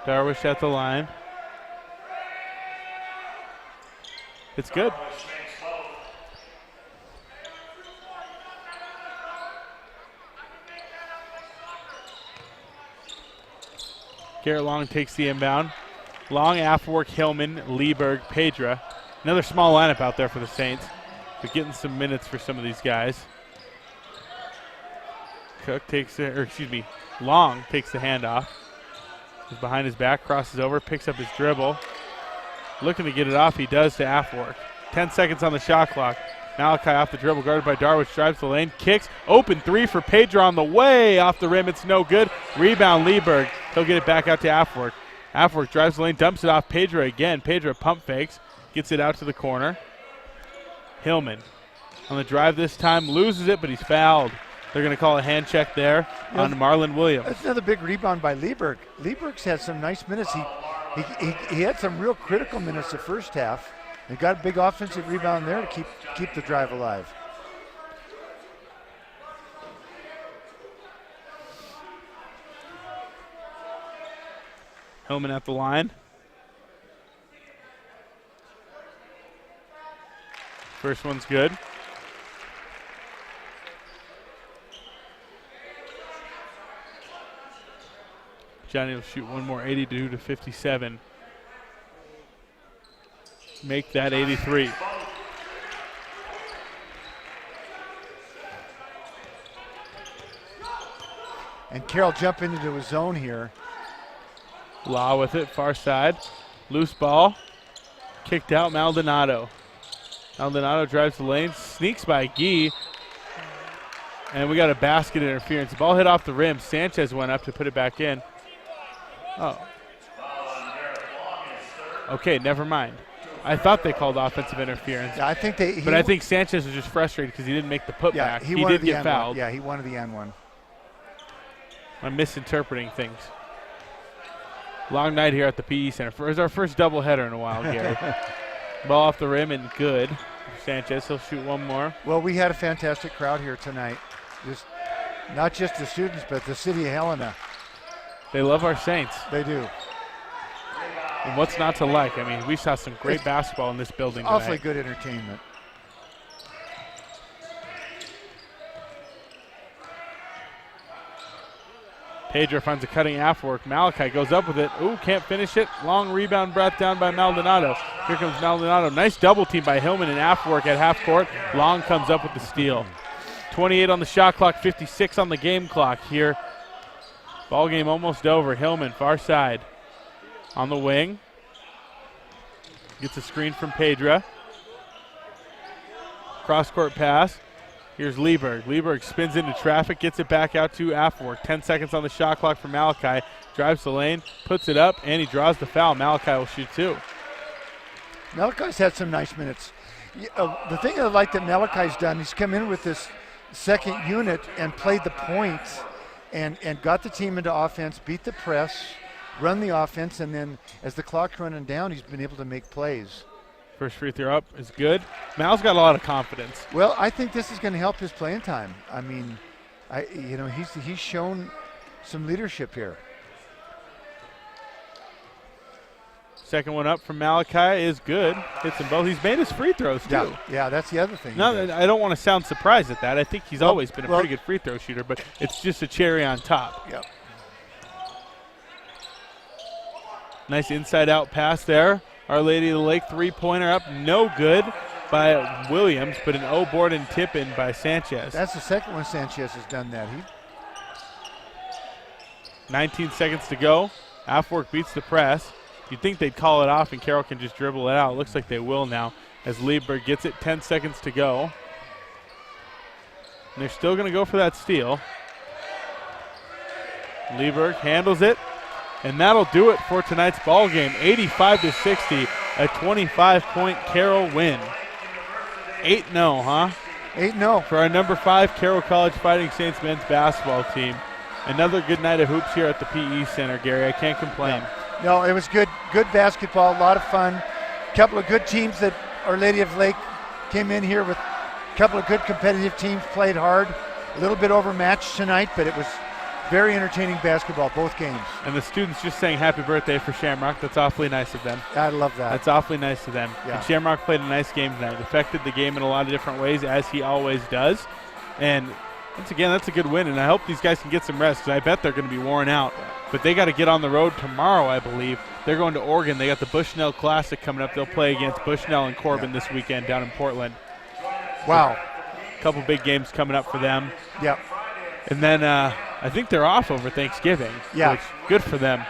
Darwish at the line. It's good. Garrett Long takes the inbound. Long, Affelwerk, Hillman, Lieberg, Pedra. Another small lineup out there for the Saints. But getting some minutes for some of these guys. Long takes the handoff. He's behind his back, crosses over, picks up his dribble. Looking to get it off, he does to Affelwerk. 10 seconds on the shot clock. Malachi off the dribble, guarded by Darwish, drives the lane, kicks, open three for Pedro on the way, off the rim, it's no good. Rebound Lieberg, he'll get it back out to Affelwerk. Affelwerk drives the lane, dumps it off Pedro again. Pedro pump fakes, gets it out to the corner. Hillman on the drive this time, loses it, but he's fouled. They're going to call a hand check there on Marlon Williams. That's another big rebound by Lieberg. Lieberg's had some nice minutes. He had some real critical minutes the first half. He got a big offensive rebound there to keep the drive alive. Hillman at the line. First one's good. Johnny will shoot one more, 82 to 57. Make that 83. And Carroll jumping into his zone here. Law with it, far side. Loose ball. Kicked out, Maldonado. Maldonado drives the lane, sneaks by Guy. And we got a basket interference. The ball hit off the rim. Sanchez went up to put it back in. Oh. Okay, never mind. I thought they called offensive interference. Yeah, I think they. But I think Sanchez was just frustrated because he didn't make the putback. Yeah, he wanted did the get N fouled. one. Yeah, he wanted the N1. I'm misinterpreting things. Long night here at the PE Center. It's our first doubleheader in a while, Gary. Ball off the rim and good. Sanchez, he'll shoot one more. Well, we had a fantastic crowd here tonight. Not just the students, but the city of Helena. They love our Saints. They do. And what's not to like? I mean, we saw some great basketball in this building tonight. Awfully good entertainment. Pedro finds a cutting half work. Malachi goes up with it. Ooh, can't finish it. Long rebound brought down by Maldonado. Here comes Maldonado. Nice double team by Hillman and half work at half court. Long comes up with the steal. 28 on the shot clock, 56 on the game clock here. Ball game almost over. Hillman, far side. On the wing. Gets a screen from Pedra. Cross-court pass. Here's Lieberg. Lieberg spins into traffic, gets it back out to Afwork. 10 seconds on the shot clock for Malachi. Drives the lane, puts it up, and he draws the foul. Malachi will shoot two. Malachi's had some nice minutes. The thing I like that Malachi's done, he's come in with this second unit and played the points and got the team into offense, beat the press, run the offense, and then as the clock's running down, he's been able to make plays. First free throw up is good. Mal's got a lot of confidence. Well, I think this is going to help his playing time. I mean, he's shown some leadership here. Second one up from Malachi is good. Hits them both. He's made his free throws, too. Yeah, that's the other thing. No, I don't want to sound surprised at that. I think he's always been a pretty good free throw shooter, but it's just a cherry on top. Yeah. Nice inside-out pass there. Our Lady of the Lake three-pointer up, no good by Williams, but an O-board and tip-in by Sanchez. That's the second one Sanchez has done that. 19 seconds to go. Afwork beats the press. You'd think they'd call it off and Carroll can just dribble it out. Looks like they will now as Lieberg gets it. 10 seconds to go. And they're still going to go for that steal. Lieberg handles it. And that'll do it for tonight's ball game. 85-60, a 25-point Carroll win. 8-0, huh? 8-0. For our number 5 Carroll College Fighting Saints men's basketball team. Another good night of hoops here at the PE Center, Gary. I can't complain. No, it was good basketball, a lot of fun. A couple of good teams that Our Lady of Lake came in here with a couple of good competitive teams, played hard. A little bit overmatched tonight, but it was very entertaining basketball, both games. And the students just saying happy birthday for Shamrock. That's awfully nice of them. I love that. That's awfully nice of them. Yeah. And Shamrock played a nice game tonight. Affected the game in a lot of different ways, as he always does. And once again, that's a good win. And I hope these guys can get some rest, because I bet they're going to be worn out. But they got to get on the road tomorrow, I believe. They're going to Oregon. They got the Bushnell Classic coming up. They'll play against Bushnell and Corbin this weekend down in Portland. Wow. A couple big games coming up for them. Yep. And then I think they're off over Thanksgiving. Yeah. Which, good for them.